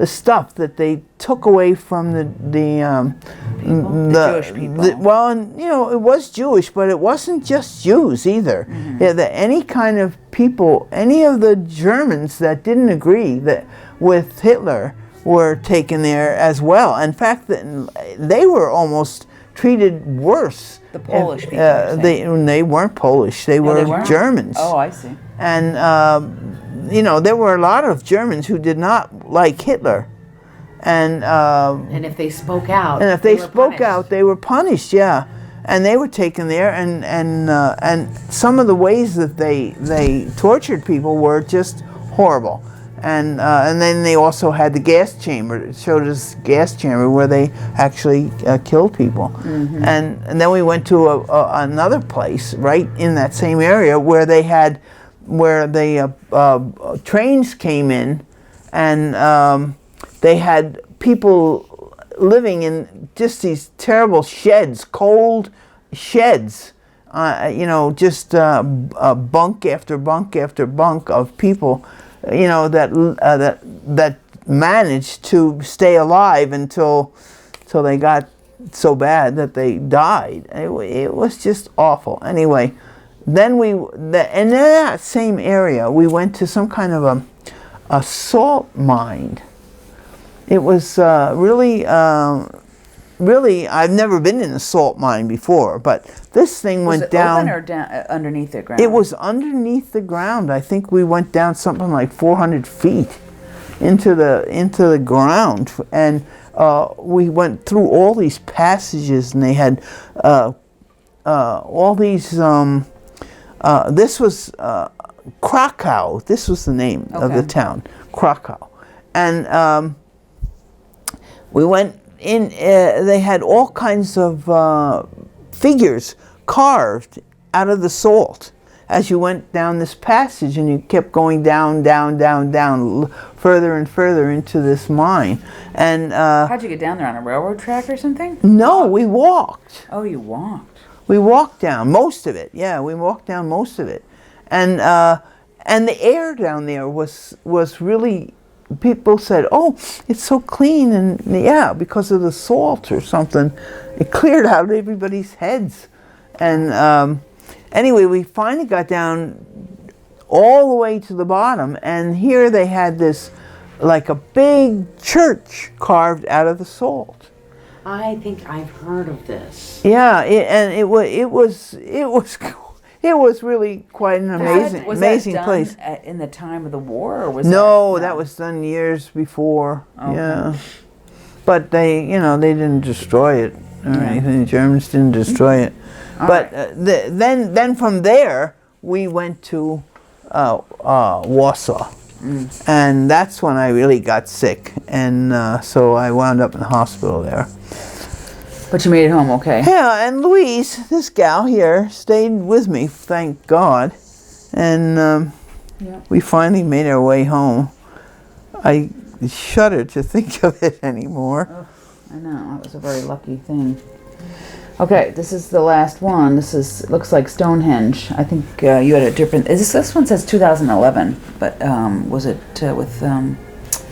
stuff that they took away from the Jewish people. well, and it was Jewish, but it wasn't just Jews either. Mm-hmm. Yeah, any kind of people, any of the Germans that didn't agree with Hitler were taken there as well. In fact, they were almost treated worse. The Polish people. you're saying. They weren't Polish. They Oh, were they weren't? Germans. Oh, I see. And there were a lot of Germans who did not like Hitler, and And if they spoke out, if they were spoke punished. out, they were punished. Yeah, and they were taken there, and some of the ways that they tortured people were just horrible. And then they also had the gas chamber. It showed us gas chamber where they actually killed people. Mm-hmm. And then we went to another place right in that same area where the trains came in, and they had people living in just these terrible sheds, cold sheds. Just bunk after bunk after bunk of people. That managed to stay alive until they got so bad that they died. It was just awful. Anyway, then and in that same area, we went to some kind of a salt mine. It was really, I've never been in a salt mine before, but this thing Was went it down. open or down, underneath the ground? It was underneath the ground. I think we went down something like 400 feet into the ground, and we went through all these passages, and they had all these. This was Krakow. This was the name of the Okay. town, Krakow, and we went in. They had all kinds of figures carved out of the salt as you went down this passage, and you kept going down, further and further into this mine. And How'd you get down there, on a railroad track or something? no, we walked. Oh, you walked. We walked down most of it. Yeah, we walked down most of it. and the air down there was really. People said, "Oh, it's so clean," and yeah, because of the salt or something, it cleared out everybody's heads. And anyway, we finally got down all the way to the bottom, and here they had this, like a big church carved out of the salt. I think I've heard of this. Yeah, it was really quite an amazing place. In the time of the war, or was that was done years before. Okay. Yeah, but they didn't destroy it or anything. The Germans didn't destroy it. But then from there we went to Warsaw, and that's when I really got sick, and so I wound up in the hospital there. But you made it home okay. Yeah, and Louise, this gal here, stayed with me, thank God. And we finally made our way home. I shudder to think of it anymore. Oh, I know, that was a very lucky thing. Okay, this is the last one. Looks like Stonehenge. I think you had a different. This one says 2011, but was it with?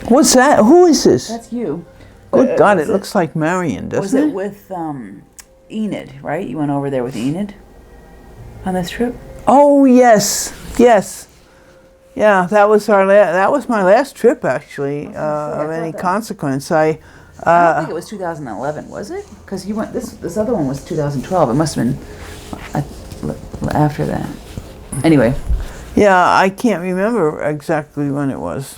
What's that? Who is this? That's you. Good God, it looks like Marion, doesn't it? Was it with Enid, right? You went over there with Enid on this trip? Oh, yes. Yeah, that was my last trip, actually, of any consequence. I don't think it was 2011, was it? Because you went. This other one was 2012. It must have been after that. Anyway. Yeah, I can't remember exactly when it was.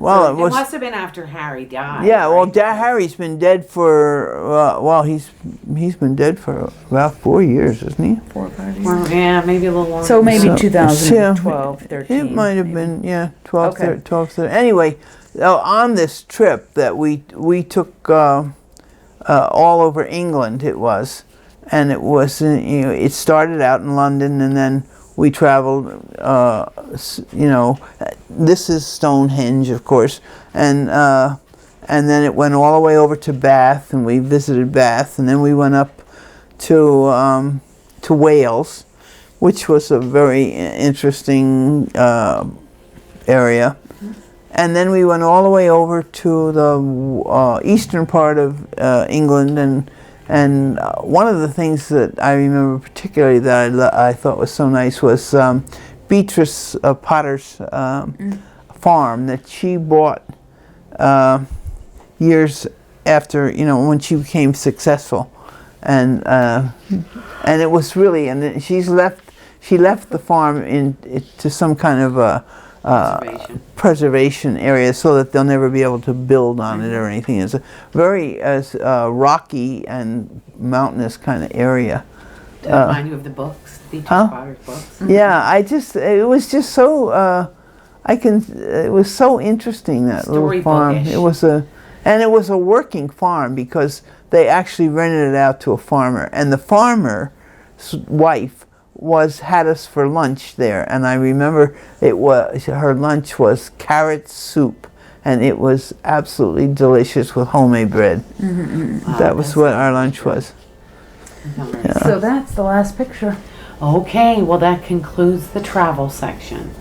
It must have been after Harry died. Yeah, well, right? Harry's been dead for he's been dead for about 4 years, isn't he? 4 or 5 years. Well, yeah, maybe a little longer. So maybe 2012, 13. It might have been 12, Okay. 12, 13. Anyway, on this trip that we took all over England, it was, and it was it started out in London, and then we traveled, this is Stonehenge, of course, and then it went all the way over to Bath, and we visited Bath, and then we went up to Wales, which was a very interesting area, and then we went all the way over to the eastern part of England, and one of the things that I remember particularly that I thought was so nice was Beatrice Potter's farm that she bought years after, when she became successful, and it was really, and she left the farm to some kind of a preservation area so that they'll never be able to build on it or anything. It's a very rocky and mountainous kind of area. Does it remind you of the books, Beatrice Potter's books? Yeah, it was just so, it was so interesting, that little farm. It was it was a working farm because they actually rented it out to a farmer, and the farmer's wife had us for lunch there, and I remember her lunch was carrot soup, and it was absolutely delicious with homemade bread. That was what our lunch was. So that's the last picture. Okay, well that concludes the travel section.